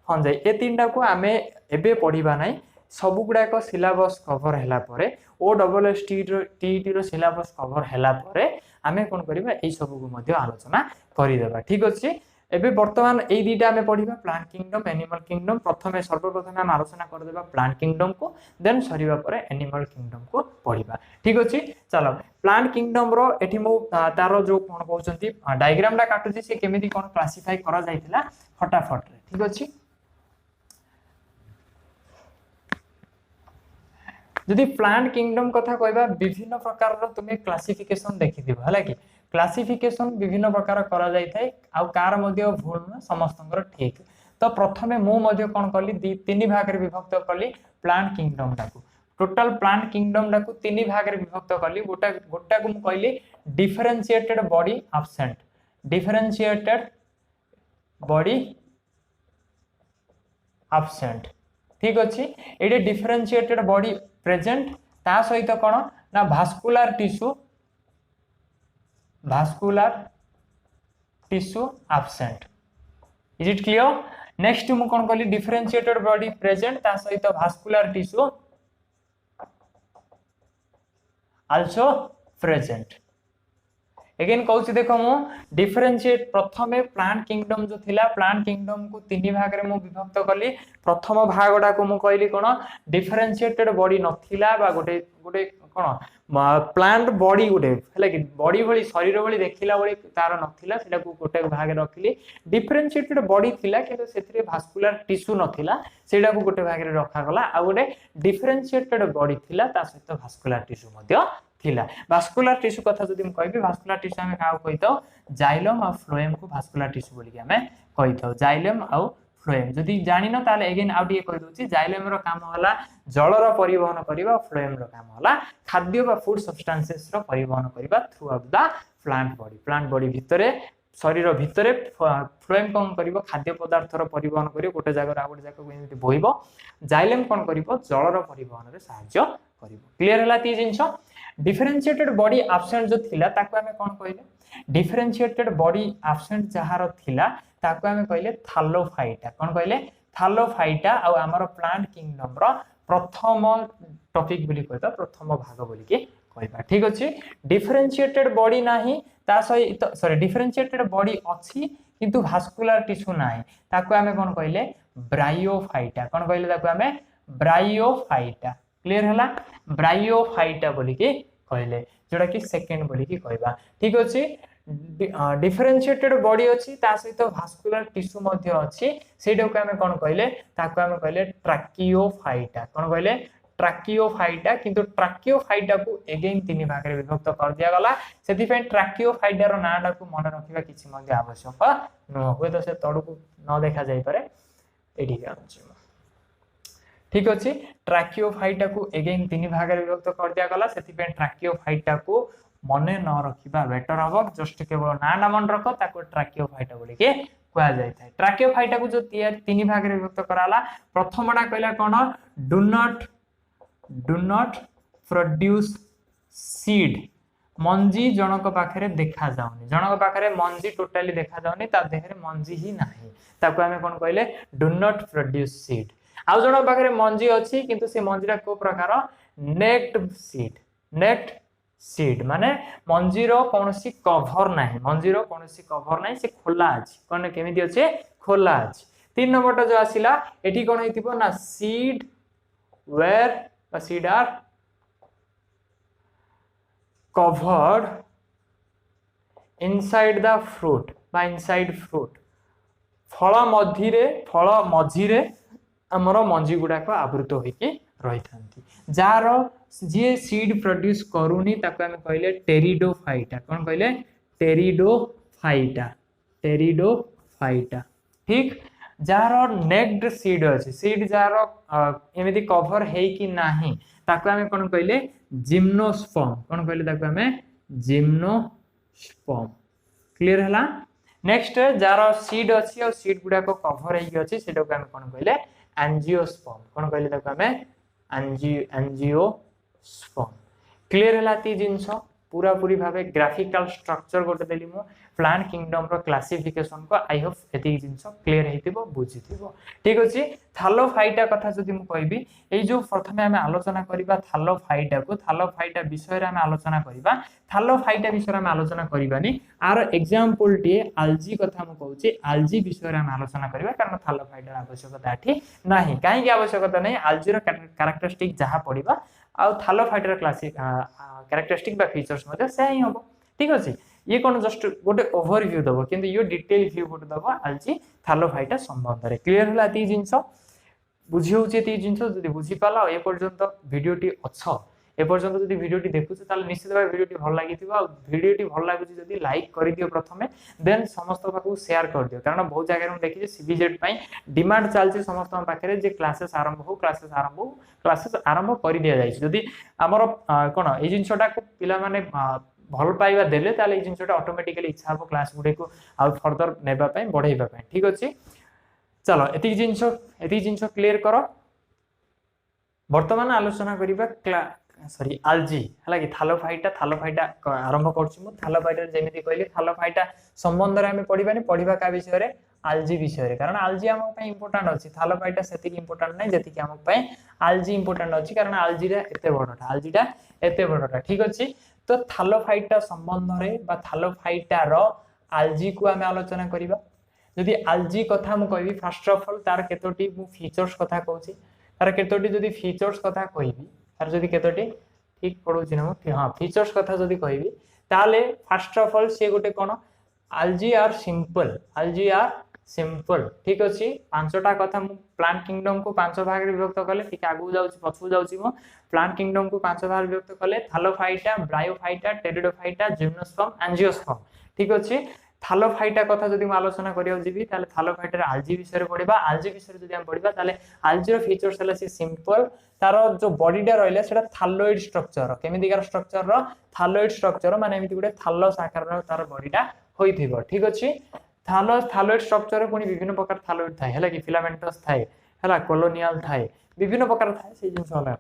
फंजाई ए तीनटा को आमे एबे पढिबा नै सब गुडा को सिलेबस कवर हैला परे OSST रो सिलेबस कवर हैला परे आमे कोन करिबा ए सब को मध्ये आलोचना करि देबा ठीक अछि एबे वर्तमान ए दीटा आमे पढिबा प्लांट किंगडम एनिमल किंगडम सर्वप्रथम हम आलोचना कर देबा प्लांट किंगडम को देन सरीबा परे एनिमल किंगडम को पढिबा ठीक अछि चलो प्लांट किंगडम रो एठी मो तारो जो कोन कहउचंती डायग्राम ला काटुची से केमिति कोन क्लासिफाई करा जायतिला फटाफट रे ठीक अछि जदि प्लांट किंगडम कथा कहबा विभिन्न प्रकार रो तुमे क्लासिफिकेशन देखि दिबो हला कि क्लासिफिकेशन विभिन्न प्रकार करा जाय थाय आ कार मध्ये भूल न समस्तंगर ठीक तो प्रथमे मु मध्ये कोन करली तीन भाग रे विभक्त करली प्लांट किंगडम टाको टोटल प्लांट किंगडम टाको तीन भाग रे विभक्त करली गोटा को मु कहली डिफरेंशिएटेड बॉडी एब्सेंट ठीक अछि एडे डिफरेंशिएटेड बॉडी प्रेजेंट ता सहित कोन ना vascular tissue absent is it clear next मु कोन कहली डिफरेंशिएटेड बॉडी प्रेजेंट ता सहित vascular tissue also present. Again कहूँ देख मु डिफरेंशिएट प्रथमे प्लांट किंगडम जो थिला प्लांट किंगडम को तीन भाग रे मु विभक्त कली। प्रथम भागटा को मु कहली कोन डिफरेंशिएटेड बॉडी नथिला बा गोटे गोटे कोन प्लांट बॉडी गोटे हैला कि बॉडी भली शरीर भली देखिला बली तार नथिला सेटा को गोटे भाग रखिली। डिफरेंशिएटेड बॉडी थिला किंतु सेथिरे भास्कुलर टिश्यू नथिला सेटा को गोटे भाग रे रखा गला। आ गोटे डिफरेंशिएटेड बॉडी थिला ता सहित भास्कुलर टिश्यू मध्य थिला। भास्कुलर टिश्यू कथा जदि हम कहबी भास्कुलर टिश्यू हमें काउ कहितो जाइलम आ फ्लोएम को भास्कुलर टिश्यू बोली के हमें कहितो। जाइलम आ फ्लोएम जदि जानि न ताले अगेन आउ डी कहि दोची जाइलम रो काम होला जलर परिवहन करिबा फ्लोएम रो काम होला खाद्य बा फूड सब्सटेंसेस रो परिवहन करिबा through out the plant body भितरे शरीर भितरे फ्लोएम कोन करिवो खाद्य पदार्थ रो परिवहन करिवो गोटे जगह आ गोटे जगह को एमिति बोइबो। जाइलम कोन करिवो जलर परिवहन रे सहाय्य करिवो। क्लियर हला ती जिंस। डिफरेंशिएटेड बॉडी एब्सेंट जो थिला ताको हमें कोन कहले डिफरेंशिएटेड बॉडी एब्सेंट जहार थिला ताको हमें कहले थालोफाइटा। कोन कहले थालोफाइटा आ हमर प्लांट किंगडम रो प्रथम टॉपिक बोली कहता प्रथम भाग बोली के कहबा। ठीक अछि डिफरेंशिएटेड बॉडी नाही ता सहित सॉरी डिफरेंशिएटेड बॉडी अछि किंतु भास्कुलर टिश्यू नाही ताको हमें कोन कहले ब्रायोफाइटा। कोन कहले ताको हमें ब्रायोफाइटा। क्लियर हला ब्रायोफाइटा बोली के कहले जोड़ा कि सेकंड बोली की कहबा। ठीक अछि डिफरेंशिएटेड बॉडी अछि ता सहित भास्कुलर टिश्यू मध्ये अछि सेडो को हमें कोन कहले ताको हमें कहले ट्रैकियोफाइटा। कोन कहले ट्रैकियोफाइटा किंतु ट्रैकियोफाइटा को अगेन तीन भाग रे विभक्त कर दिया गला। सेति पे ट्रैकियोफाइटा रो नाटा को मन रखिबा किछि मध्ये आवश्यक न होय तो से तड़ को न देखा जाय पारे एडी अछि। ठीक अछि ट्रैकियोफाइटा को अगेन तीन भाग रे विभक्त कर दिया गला। सेति पे ट्रैकियोफाइटा को मने न रखिबा बेटर हबो जस्ट केवल नाटा मन रख ताको ट्रैकियोफाइटा बोली के कुआ जाय थाय। ट्रैकियोफाइटा को जो तीन भाग रे विभक्त कराला प्रथमटा कहला कोन डू नॉट प्रोड्यूस सीड मंजी जनक पाखरे देखा जाउनी जनक पाखरे मंजी टोटली देखा जाउनी ता देहरे मंजी ही नाही ताको हमें कोन कहले डू नॉट प्रोड्यूस सीड। आउ जन पाखरे मंजी अछि किंतु से मंजीरा को प्रकार नेक्ड सीड माने मंजीरो कोनोसी कवर नाही मंजीरो कोनोसी कवर नाही से खोला अछि कोन केमिति अछि खोला अछि। तीन नंबरटा जो आसिला एठी कोन हेतिबो ना seed where a seed are covered inside the fruit by inside fruit फल मझिरे हमर मंजी गुडा को आवृत होइके रही थांती जार जे सीड प्रोड्यूस करूनी ताको हम कहले टेरिडोफाइटा। कोन कहले टेरिडोफाइटा। ठीक जार नेक्ड सीड अछि सीड जार एमिति कवर हे कि नाही ताको हमें कोन कहले जिम्नोस्पर्म। कोन कहले ताको हमें जिम्नोस्पर्म। क्लियर हला। नेक्स्ट जार सीड अछि और सीड गुडा को कवर हे अछि सेटा को हम कोन कहले एंजियोस्पर्म। कोन कहले ताको हमें एंजियोस्पर्म। क्लियर हला ती जिंस पूरा पूरी भाबे ग्राफिकल स्ट्रक्चर गोटे देली मु प्लांट किंगडम रो क्लासिफिकेशन को आई होप एति जिंस क्लियर हेतिबो बुझितिबो। ठीक अछि थालोफाइटा कथा जदि मु कहबी ए जो प्रथमे हम आलोचना करिबा थालोफाइटा विषय रे हम आलोचना करिबा थालोफाइटा विषय रे हम आलोचना करिबानी आर एग्जांपल टी एल्जी कथा मु कहूची एल्जी विषय रे हम आलोचना करिबा कारण थालोफाइटा आवश्यकता एठी नाही काहे की आवश्यकता नाही एल्जी रो कैरेक्टरिस्टिक जहा पडिबा आ थालोफाइटा क्लासिक कैरेक्टरिस्टिक बा फीचर्स मध्ये सेही होबो। ठीक अछि ये कोन जस्ट गोटे ओवरव्यू दबो किंतु यो डिटेल व्यू गोटे दबो एल्जी थालोफाइटा संबंध रे। क्लियर हला ती जिंस बुझी होचे ती जिंस जदि बुझी पाला ए पर्यंत वीडियोटी अच्छा ए पर्यंत जदि वीडियोटी देखुछ ताले निश्चित भाबे वीडियोटी भल लागिथिबो आ वीडियोटी भल लागुची जदि लाइक करि दियो प्रथमे देन समस्त पाखु शेयर कर दियो कारण बहुत जगह रे देखि जे सीबीजेड पई डिमांड चालची समस्त पाखरे जे क्लासेस आरंभ करि दिया जाय जदि हमर कोन ए जिंसटा को पिला माने भल पाइबा देले ताले ए जिंसटा ऑटोमेटिकली इच्छा हो क्लास गुडे को आउ फर्दर नेबा पई बढ़ाइबा पई। ठीक अछि चलो एति जिंस क्लियर करो। वर्तमान आलोचना करिबा सॉरी एल्जी हला कि थालोफाइटा आरंभ करछु मु थालोफाइटा जेमिति कहले थालोफाइटा संबंध रे हम पढिबानी पढिबा का विषय रे आलजी विषय कारण आलजी आम इंपोर्टाट अच्छी थालोफाइटा से इंपोर्टाट ना जी आम आलजी इंपोर्टाट अच्छी कारण आलजीटा एत बड़टा आलजीटा एत बड़टा ठीक अच्छे तो थालोफाइटा संबंध में थालोफाइटार आलजी को आम आलोचना करवा जदि आलजी कथा मु कहबी फर्स्ट ऑफ ऑल तार केतोटी मु फीचर्स कथा कहूची तार केतोटी जदि फीचर्स कथा कहबी तार जदि केतोटी ठीक पढौची ना हां फीचर्स कथा जदि कहबी ताले फर्स्ट ऑफ ऑल से गोटे कोन आलजी आर सिंपल ठीक अच्छे पांचटा कथा मु प्लांट किंगडम को पांच भाग रे विभक्त कले ठीक आगु जाउची पछू जाउची मु प्लांट किंगडम को पांच भाग विभक्त कले थालोफाइटा ब्रायोफाइटा टेरिडोफाइटा जिम्नोस्पर्म एंजियोस्पर्म ठीक अच्छे थालोफाइटा कथा जदि मैं आलोचना करिया जीवी ताले थालोफाइटार आलजी विषय पढ़ा आलजी विषय जदि हम पढ़ा ताले आलजीर फीचर्स है सिंपल तार जो बॉडीटा रहिला सेटा थालोइड स्ट्रक्चर केमितिकार स्ट्रक्चर रो थालोइड स्ट्रक्चर माने एमिति गुटे थालोस आकार रो तार बॉडीटा होइथिबो ठीक अछि थालोइड स्ट्रक्चर पुनी विभिन्न प्रकार थालोइड थाए हला कि फिलामेंटस थाए हला कोलोनियल थाए विभिन्न प्रकार थाए से जिंस होला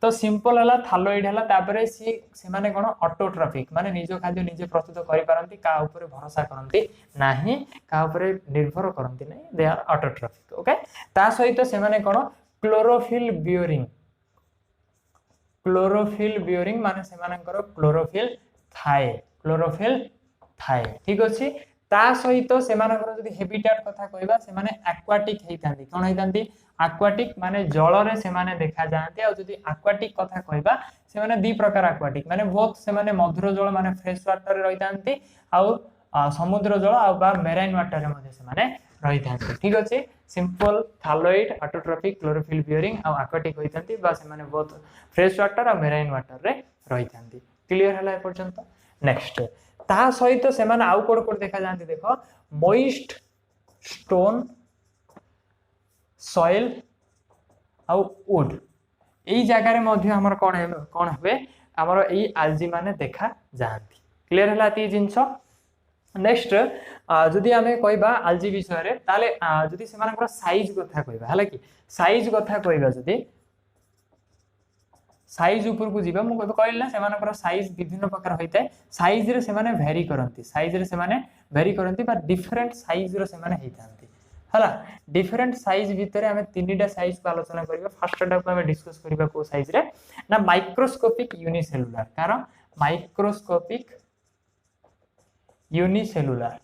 तो सिंपल हला थालोइड हला तापरे से माने कोन ऑटोट्रॉफिक माने निज खाद्य निजे प्रस्तुत करि पारंती का ऊपर भरोसा करंती नाही का ऊपर निर्भर करंती नाही दे आर ऑटोट्रॉफिक ओके ता सहित से माने कोन क्लोरोफिल बियरिंग माने से मानकर क्लोरोफिल थाए ठीक अछि ता सहित से मानकर जदि हैबिटेट कथा कहबा से माने एक्वाटिक हेइतांती कोन हेइतांती एक्वाटिक माने जल रे से माने देखा जाते और जदि एक्वाटिक कथा कहबा से माने दी प्रकार एक्वाटिक माने बहुत से माने मधुर जल माने फ्रेश वाटर रे रहितांती आ समुद्र जल आ बा मेराइन वाटर रे मध्ये से माने रहितांती ठीक अछि सिंपल थालोइड ऑटोट्रॉफिक क्लोरोफिल बियरिंग आ एक्वाटिक होइतांती बा से माने बहुत फ्रेश वाटर आ मेराइन वाटर रे रहितांती क्लियर हला ए पर्यंत नेक्स्ट ता सहित से माने आउ कोड देखा जांती देखो मॉइस्ट स्टोन सॉइल आउ वुड एई जगह रे मध्ये हमर कोन हेबे हमर एई आलजी माने देखा जांती क्लियर हला ती जिंस नेक्स्ट जदि आमे कहबा आलजी विषय रे ताले जदि से मानकर साइज कथा कहबा हला कि साइज कथा कहबा जदि साइज ऊपर को जीवा मु कहले ना से मानकर साइज विभिन्न प्रकार होइते साइज रे से माने वेरी करंती साइज रे से माने वेरी करंती बा डिफरेंट साइज रे से माने हेइतांती हला डिफरेंट साइज भितर हमें तीनटा साइज को आलोचना करबा फर्स्टटा को हमें डिस्कस करबा को साइज रे ना माइक्रोस्कोपिक यूनिसेलुलर कारण माइक्रोस्कोपिक यूनिसेलुलर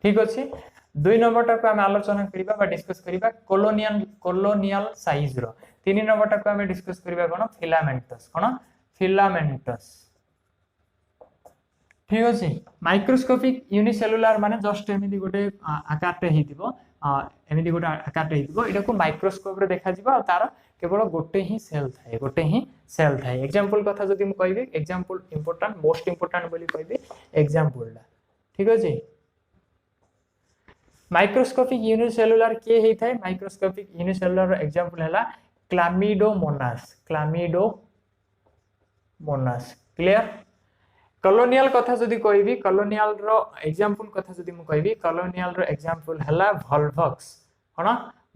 ठीक अछि दुई नंबरटा को हमें आलोचना करबा बा डिस्कस करबा कोलोनियल साइज रो तीन नंबरटा को हमें डिस्कस करबा कोन फिलामेंटस ठीक अछि माइक्रोस्कोपिक यूनिसेलुलर माने जस्ट एमिति गोटे आकारटे हेतिबो एमिति गोटे आकारटे हेतिबो एटा को माइक्रोस्कोप रे देखा जिबो और तार केवल गोटे ही सेल थाए एग्जांपल कथा जदि म कहबी एग्जांपल इंपोर्टेंट मोस्ट इंपोर्टेंट बोली कहबी एग्जांपलडा ठीक अछि माइक्रोस्कोपिक यूनिसेलुलर के हेइथाय माइक्रोस्कोपिक यूनिसेलुलर एग्जांपल हला क्लामिडोमोनास क्लियर कॉलोनियल कथा जदि कहबी कॉलोनियल रो एग्जांपल कथा जदि म कहबी कॉलोनियल रो एग्जांपल हला वोल्वक्स कोन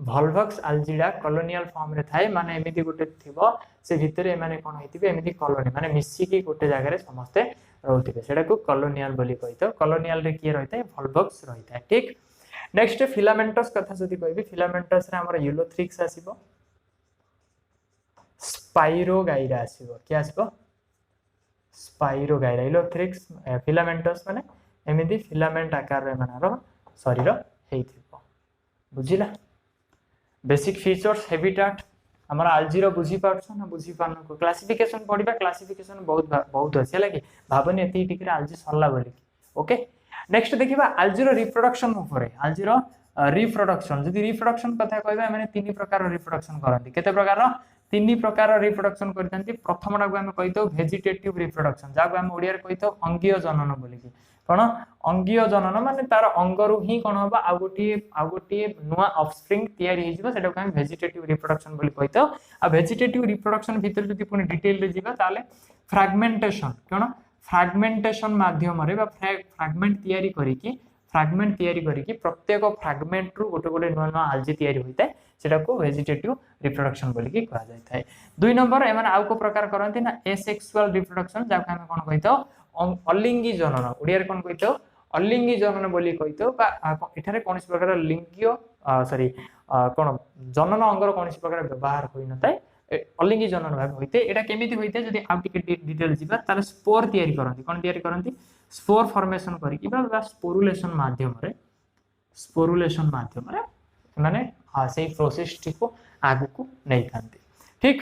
वोल्वक्स आल्जीडा कॉलोनियल फॉर्म रे थाए माने एमिति गोटे थिबो से भितरे माने कोन हेतिबे एमिति कॉलोनी माने मिसी की गोटे जगह रे समस्त रहउतिबे सेडा को कॉलोनियल बोली कहितो कॉलोनियल रे की रहिताय वोल्वक्स रहिताय ठीक नेक्स्ट फिलामेंटस कथा जदि कहबी फिलामेंटस रे हमर यूलोथ्रिक्स आसीबो स्पाइरोगाइरा आसीबो के आसीबो स्पाइरोगाइरा यूलोथ्रिक्स फिलामेंटस माने एमिति फिलामेंट आकार रे मानर शरीर हेइथिबो बुझिला बेसिक फीचर्स हैबिटेट हमर आलजीरो बुझी पाछो ना बुझी पानो को क्लासिफिकेशन पढिबा क्लासिफिकेशन बहुत अछि लागि भाबनी एति टिकरे आलजी सरला बोली ओके नेक्स्ट देखिबा आलजीरो रिप्रोडक्शन ऊपर आलजीरो रिप्रोडक्शन जदि रिप्रोडक्शन कथा कहबा माने तीन प्रकार रिप्रोडक्शन करंती केते प्रकार तीन प्रकार रिप्रोडक्शन करथांती प्रथमटा को हम कहितो वेजिटेटिव रिप्रोडक्शन जाको हम ओडिया रे कहितो अंगीय जनन बोली कि कोन अंगीय जनन माने तार अंगरु ही कोन होबा आ गोटी नुवा ऑफस्प्रिंग तयारी हे जिवो सेटा को हम वेजिटेटिव रिप्रोडक्शन बोली कहितो आ वेजिटेटिव रिप्रोडक्शन भीतर जदि पुनी डिटेल रे जिबा ताले फ्रैगमेंटेशन कोन फ्रैगमेंटेशन माध्यम रे बा फ्रैगमेंट तयारी करिकी प्रत्येक फ्रैगमेंट रु गोटे नुवा आलजी तयारी होइताय सेटा को वेजिटेटिव रिप्रोडक्शन बोली कि कहा जाय थाए दुई नंबर एमान आउ को प्रकार करंती ना एसेक्सुअल रिप्रोडक्शन जाको हम कोन कहितो अलिंगी जनन ओडिया रे कोन कहितो अलिंगी जनन बोली कहितो बा एठारे कोनसी प्रकार लिंगीय सॉरी कोन जनन अंगर कोनसी प्रकार व्यवहार होई नथाय अलिंगी जनन भाव होइते एटा केमिति होइते जदि आ टिके डिटेल जिबा ताले स्पोर तयारी करंती कोन तयारी करंती स्पोर फॉर्मेशन करी कि बा स्पोरुलेशन माध्यम रे माने से प्रोसेस टी को आगु को नै थांती ठीक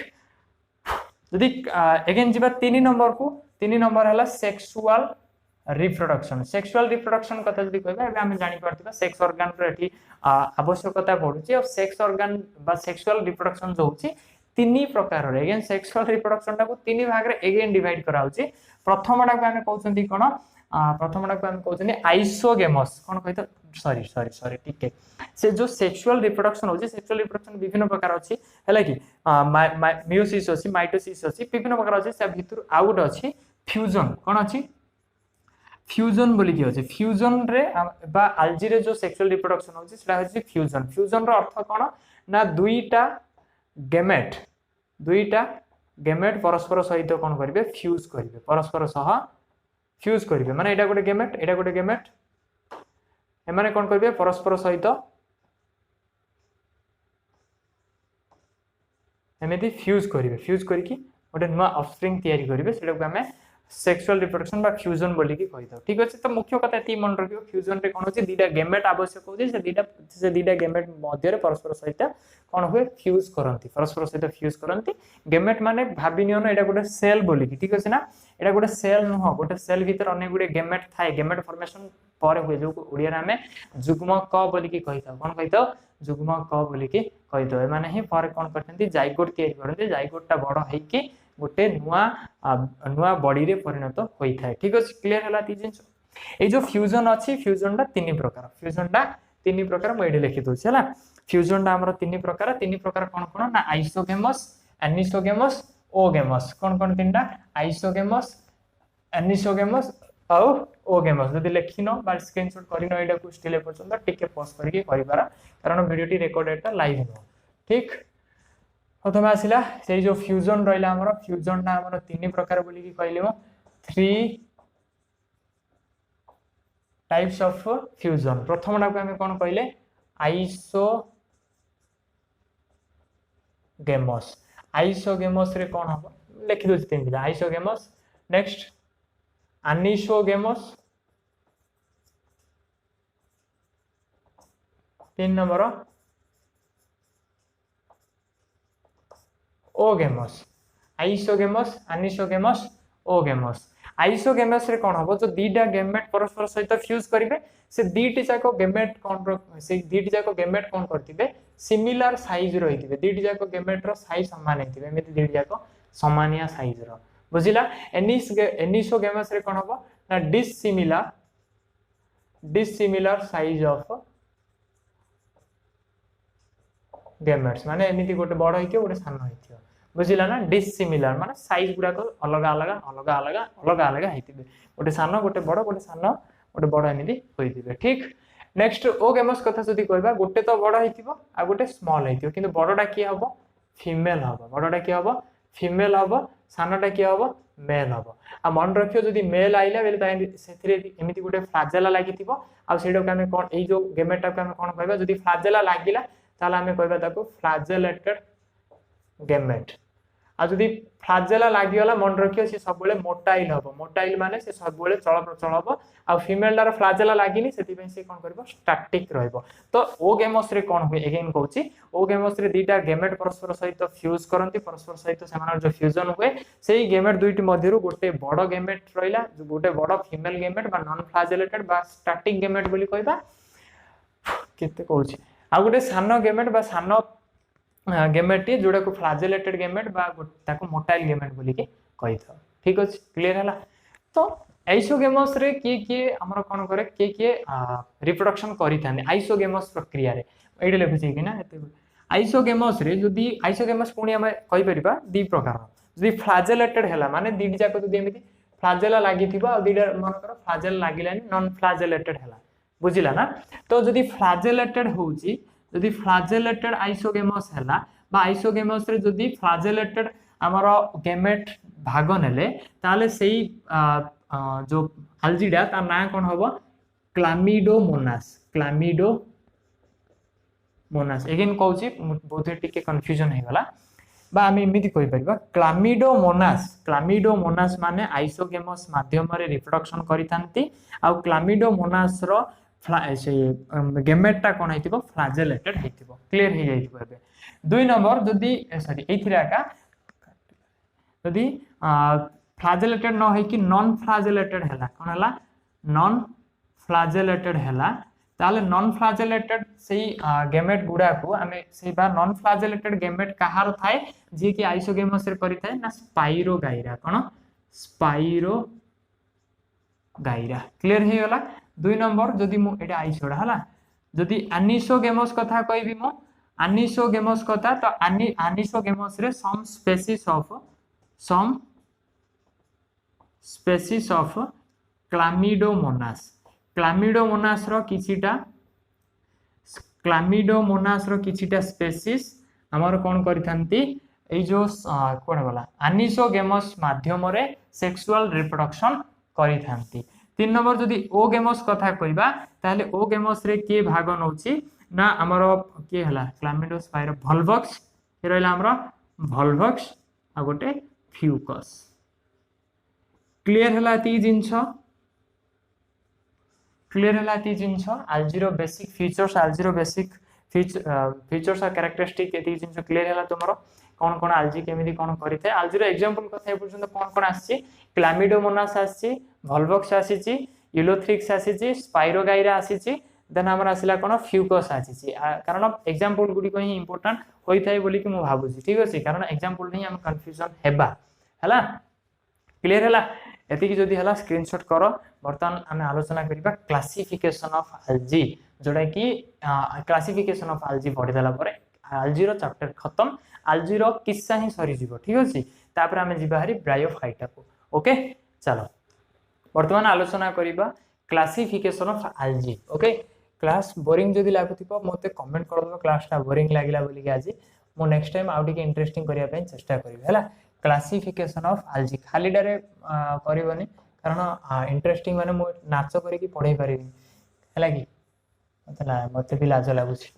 जदि अगेन जिबा 3 नंबर हला सेक्सुअल रिप्रोडक्शन कथा जदि कहबा एबे हम जानि परतिबा सेक्स ऑर्गन रे एठी आवश्यकता पडुची और सेक्स ऑर्गन बा सेक्सुअल रिप्रोडक्शन जो होची 3 प्रकार रे अगेन सेक्सुअल रिप्रोडक्शन टा को 3 भाग रे अगेन डिवाइड कराउची प्रथमटा को हम कहउचंती कोन प्रथमटा को हम कहउचंती आइसोगेमस कोन कहितो सॉरी ठीक है से जो सेक्सुअल रिप्रोडक्शन होची सेक्सुअल रिप्रोडक्शन विभिन्न प्रकार अछि हैला कि मियोसिस अछि माइटोसिस अछि विभिन्न प्रकार अछि से भितर आउट अछि फ्यूजन कोन अछि फ्यूजन बोली कि अछि फ्यूजन रे बा अल्जी रे जो सेक्सुअल रिप्रोडक्शन होची सेटा होची फ्यूजन रो अर्थ कोन ना दुईटा गेमेट परस्पर सहित कोन करिवे फ्यूज करिवे परस्पर सह फ्यूज करिवे माने एटा गोटे गेमेट एमाने कोन करिवे परस्पर सहित एमिति फ्यूज करिकी गोटे नुवा ऑफस्प्रिंग तयारी करिवे सेटा को हमें सेक्सुअल रिप्रोडक्शन बा फ्यूजन बोली कि कहि दो ठीक अछि तो मुख्य कथा एति मन रखियो फ्यूजन रे कोन होची दीटा गेमेट आवश्यक होची से दीटा गेमेट मध्य रे परस्पर सहित कोन हुए फ्यूज करंती परस्पर सहित फ्यूज करंती गेमेट माने भाबी नियो ना एटा गोटे सेल बोली कि ठीक अछि ना एटा गोटे सेल न हो गोटे सेल भीतर अनेक गुडे गेमेट थाए गेमेट फॉर्मेशन पर हुए जो ओडिया रे हमें जुग्म क बोली कि कहि दो कोन कहि दो जुग्म क बोली कि कहि दो माने ही पर कोन करथंती जाइगोट तयारी करथि जाइगोट टा बड़ है कि गोटे नुआ बॉडी रे परिणत होई थाए ठीक अछि क्लियर हला ती जिंस ए जो फ्यूजन अछि फ्यूजन टा तीन प्रकार म एडे लिखि दोछि हला फ्यूजन टा हमर तीन प्रकार कोन ना आइसोगेमस एनिसोगेमस ओगेमस कोन तीनटा आइसोगेमस एनिसोगेमस औ ओगेमस जदि लेखिनो बा स्क्रीनशॉट करिनो एडा को स्टिल पर्यंत टिके पॉज करके करिबारा कारण वीडियो टी रिकॉर्डेड लाइव नो ठीक प्रथम आसिला से जो फ्यूजन रहिला हमर फ्यूजन ना हमर तीन प्रकार बोली कि कहलेमो 3 टाइप्स ऑफ फ्यूजन प्रथमटा को हम कोन कहले आइसोगेमस रे कोन हो लिखि दोछि तीन दिला isogamous next anisogamous 3 number oogamous isogamous anisogamous oogamous isogamous रे कोन हो जो दीटा गेमेट परस्पर सहित फ्यूज करिवे से दीटी जाको गेमेट कोन करथिबे सिमिलर साइज रहिथिबे दीटी जाको गेमेट रो साइज समान हेतिबे एमिति दीटी जाको समानिया साइज रो बुझिला एनिसोगेमस रे कोन हो ना डिसिमिलर साइज ऑफ गेमेट्स माने एमिति गोटे बड़ हेतियो गोटे सान हेतियो बुझिला ना डिसिमिलर माने साइज गुडा को अलग अलग हेतिबे गोटे सान गोटे बड़ एमिति होइतिबे ठीक नेक्स्ट ओगेमस कथा जदी कहबा गोटे तो बड़ हेतिबो आ गोटे स्मॉल हेतिबो किंतु बड़टा की हबो फीमेल हबो बड़टा की हबो फीमेल हबो सानटा की हबो मेल हबो आ मन रखियो जदी मेल आइला बेले ताई सेथिरे एमिति गोटे फ्लाजेला लागितिबो आ सेडो के हमें कोन एई जो गेमेटा के हमें कोन कहबा जदी फ्लाजेला लागिला ताला हमें कहबा ताको फ्लाजेलेटेड गेमेट आ जदी फ्लाजेला लागि गला मन रखियो से सब बेले मोटाइल हबो मोटाइल माने से सब बेले चल प्रचल हबो आ फीमेल दार फ्लाजेला लागिनी सेति पई से कोन करबो स्टैटिक रहबो तो ओगेमस रे कोन होय अगेन कहूची ओगेमस रे दीटा गेमेट परस्पर सहित फ्यूज करंती परस्पर सहित सेमानर जो फ्यूजन होय सेही गेमेट दुईटी मध्यरु गोटे बड़ गेमेट रहिला जो गोटे बड़ फीमेल गेमेट बा नॉन फ्लाजेलेटेड बा स्टैटिक गेमेट बोली कहबा केते कहूची आ गोटे सान गेमेट बा सान गेमेट जोड़ा को फ्लाजेलेटेड गेमेट बा ताको मोटाइल गेमेट बोली के कहि था ठीक अछि क्लियर हला तो आइसोगेमस रे के हमर कोन करे के रिप्रोडक्शन करि थाने आइसोगेमस प्रक्रिया रे एडे लेखु छै कि ना एते आइसोगेमस रे जदी आइसोगेमस पुणी हम कहि परिबा दी प्रकार जदी फ्लाजेलेटेड हला माने दीडी जाको जदी एमिति फ्लाजेला लागि थिबा आ दीडा मन कर फ्लाजेल लागिलानी नॉन फ्लाजेलेटेड हला बुझिला ना तो जदी फ्लाजेलेटेड होउची जदी फ्लाजेलेटेड आइसोगेमस हला बा आइसोगेमस रे जदी फ्लाजेलेटेड हमरो गेमेट भाग नेले ताले सेही जो अल्जीडा ता ना कोन होबो क्लामिडोमोनास एगेन कहूँ बोध टिके कन्फ्यूजन हो गला बा आम एमती कहीपर क्लामिडोमोनास माने आइसोगेमस माध्यम रिप्रोडक्शन करिथांती आउ क्लामिडोमोनास रो गेमेटा कौन हो फ्लाजेलेटेड हो क्लीयर हो जाए। 2 नंबर जदि सॉरी जदि फ्लाजेलेटेड न हो कि नॉन फ्लाजेलेटेड है कौन है नॉन फ्लाजेलेटेड है ताले नॉन फ्लाजेलेटेड से गेमेट गुडा को आम से नॉन फ्लाजेलेटेड गेमेट कहार थाए जी कि आइसोगेमस रे करि थाए ना स्पाइरोगाइरा कौन स्पाइरोगाइरा क्लियर हो गला। 2 नंबर जदि मु एटा आइसोडा हला जदि एनिसोगेमस कथा कहबी मो एनिसोगेमस कथा तो एनिसोगेमस रे सम स्पेसीज ऑफ क्लामिडोमोनास रो किछिटा स्पेसीज हमर कोन करिथांती ए जो कोन गला एनिसोगेमस माध्यम रे सेक्सुअल रिप्रोडक्शन करिथांती। 3 नंबर जदि ओगेमस कथा कहबा ताले ओगेमस रे के भाग नउची ना हमर के हला क्लामिडोस्पाइरो वोल्वक्स के रहला हमर वोल्वक्स आ गोटे फ्यूकस क्लियर हला ती जिंस आल्जीरो बेसिक फीचर्स फीचर्स और कैरेक्टरिस्टिक एती जिंस क्लियर हला तुमरो कौन कौन आल्जी केमिति कौन करिथे आल्जीरो एग्जांपल कथा पर्यंत कौन कौन आसी क्लामिडोमोनास आसी वोल्वक्स आसी यूलोथ्रिक्स आसी स्पाइरोगाइरा आसी देन हमर आसिला कोन फ्यूकस आसी कारण एग्जांपल गुडी को ही इंपोर्टेंट होई थाय बोली कि मु भाबुची ठीक अछि कारण एग्जांपल नहीं हम कंफ्यूजन हेबा हला क्लियर हला एति कि जदी हला स्क्रीनशॉट करो बर्तमान हमें आलोचना करिबा क्लासिफिकेशन ऑफ आल्जी जोडा कि क्लासिफिकेशन ऑफ आल्जी पढि देला परे आल्जी रो चैप्टर खत्म आल्जी रो किस्सा ही सरी जीवो ठीक अछि तापर हमें जिबा हरी ब्रायोफाइटा को ओके चलो बर्तमान आलोचना करिबा classification of algae okay class boring जदी लागुथिबो मते कमेंट कर दो क्लासटा बोरिंग लागिला बोली कि आज मो नेक्स्ट टाइम आउट के इंटरेस्टिंग करिया पे चेष्टा करिबे हला क्लासिफिकेशन ऑफ आल्जी खाली डारे करबनी कारण इंटरेस्टिंग माने मो नाचो करी कि पढाई परिबी हला कि मते भी लाज लागुछि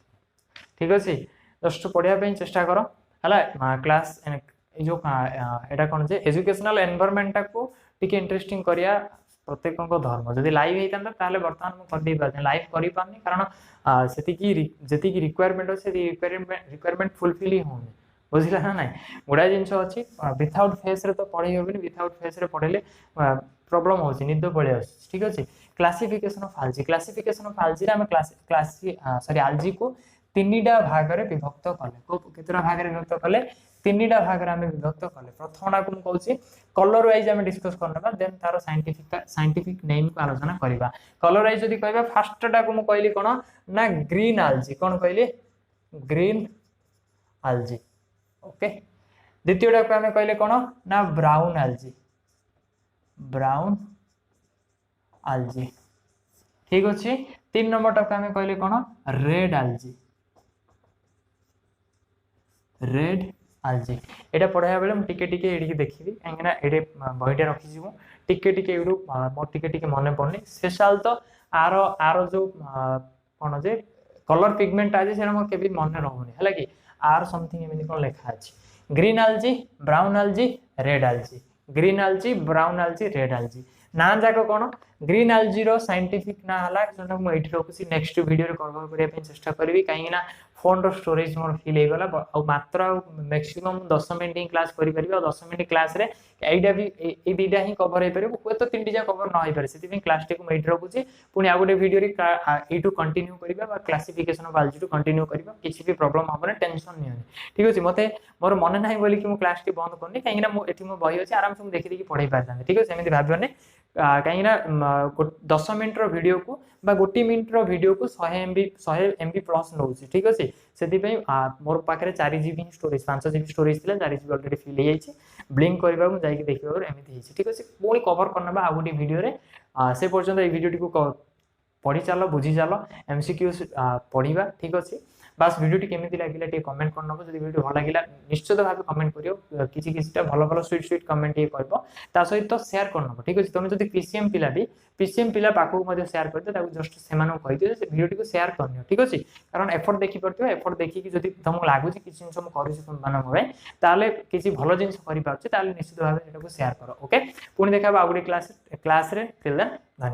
ठीक अछि जस्ट पढिया पे चेष्टा करो हला क्लास जो एटा कोन जे एजुकेशनल एनवायरनमेंट को टिके इंटरेस्टिंग करिया प्रत्येक को धर्म जदि लाइव हेतांता ताले वर्तमान मु कर दे पाते लाइव करि पानी कारण सेति की जति की रिक्वायरमेंट से रिक्वायरमेंट फुलफिल ही होने बुझिला ना नाही गुडा जिंस अछि विदाउट फेस रे तो पढै होबनी विदाउट फेस रे पढले प्रॉब्लम होछि निद पळे आछि ठीक अछि। क्लासिफिकेशन ऑफ आल्जी रे हम सॉरी आल्जी को तीनटा भाग रे विभक्त कले को केतरा भाग रे विभक्त कले तीनटा भाग रे हम विभक्त कले प्रथमटा को कहूची कलर वाइज हम डिस्कस करनबा देन तारो साइंटिफिक नेम को आलोचना करिबा कलर वाइज जदी कहबा फर्स्टटा को मु कहली कोन ना ग्रीन आल्जी कोन कहली ग्रीन आल्जी ओके द्वितीयटा को हम कहले कोन ना ब्राउन आल्जी ठीक अछि। 3 नंबर टा हम कहले कोन रेड आल्जी एटा पढाया बेले म टिके टिके एडी देखिबी काहेना एडे बहिटा रखि जिवो टिके टिके एडू मो टिके मने पड़नी स्पेशल तो आरो जो कोन जे कलर पिगमेंट आज सेना म केबी मने रहउनी हला कि आर समथिंग एमिति कोन लेखा अछि green algae brown algae red algae green algae brown algae red algae ना जाको कोन ग्रीन आल्जी रो साइंटिफिक ना हला जोटा म एठी रखुसी नेक्स्ट वीडियो रे कवर करिया पे चेष्टा करबी काहेना फोन रो स्टोरेज मोर फिल हे गला आ मात्र मैक्सिमम 10 मिनिट क्लास करि परिबा 10 मिनिट क्लास रे एइडा भी ए दीटा ही कवर हे परिबो को तो तीनटी जा कवर न होई पारे सेति में क्लास टे को एठी रखुची पुनी आ गोटे वीडियो रे ए टू कंटिन्यू करिबा बा क्लासिफिकेशन ऑफ आल्जी टू कंटिन्यू करिबा किछि भी प्रॉब्लम होबने टेंशन नै ठीक अछि मते मोर मन नाही बोली कि मु क्लास के बंद करनी काहेना मु एठी मु बही अछि आराम से मु देखि देखि पढाई पारतां ठीक अछि एमिति भाबने काहेना 10 मिनिट रो वीडियो को बा 1 मिनिट रो वीडियो को 100 MB प्लस नउची ठीक अछि सेति पई मोर पाखरे 4 GB स्टोरेज 5 GB स्टोरेज थिला 4 GB ऑलरेडी फिल हे जाईची ब्लिंक करबा मु जाई कि देखिबा एमिति हिची ठीक अछि पुनी कवर करनबा आ गोटी वीडियो रे से पर्यंत ए वीडियो टी को पढ़ी चलो बुझी चलो एमसीक्यू पढ़ा ठीक अच्छे बास वीडियो केमी लगे टे कमेंट कर नब जो वीडियो भल लगे निश्चित भाव कमेंट कर किसी भल भल स्वीट स्वीट कमेंट ये कर सहित सेयार कर नब ठीक अच्छे तुम जो पीसीएम पिला भी पीसीएम पिला पाखक सेयार कर जस्ट से कहीदिव से वीडियो सेयार करनी ठीक अच्छे कारण एफर्ट देखिपे एफर्ट देखिए जब तुमको लगुच कि जिन कर किसी भल जिन कर निश्चित भाव सेयार कर ओके पुणी देखा आउ गोटे क्लास रे धन्यवाद।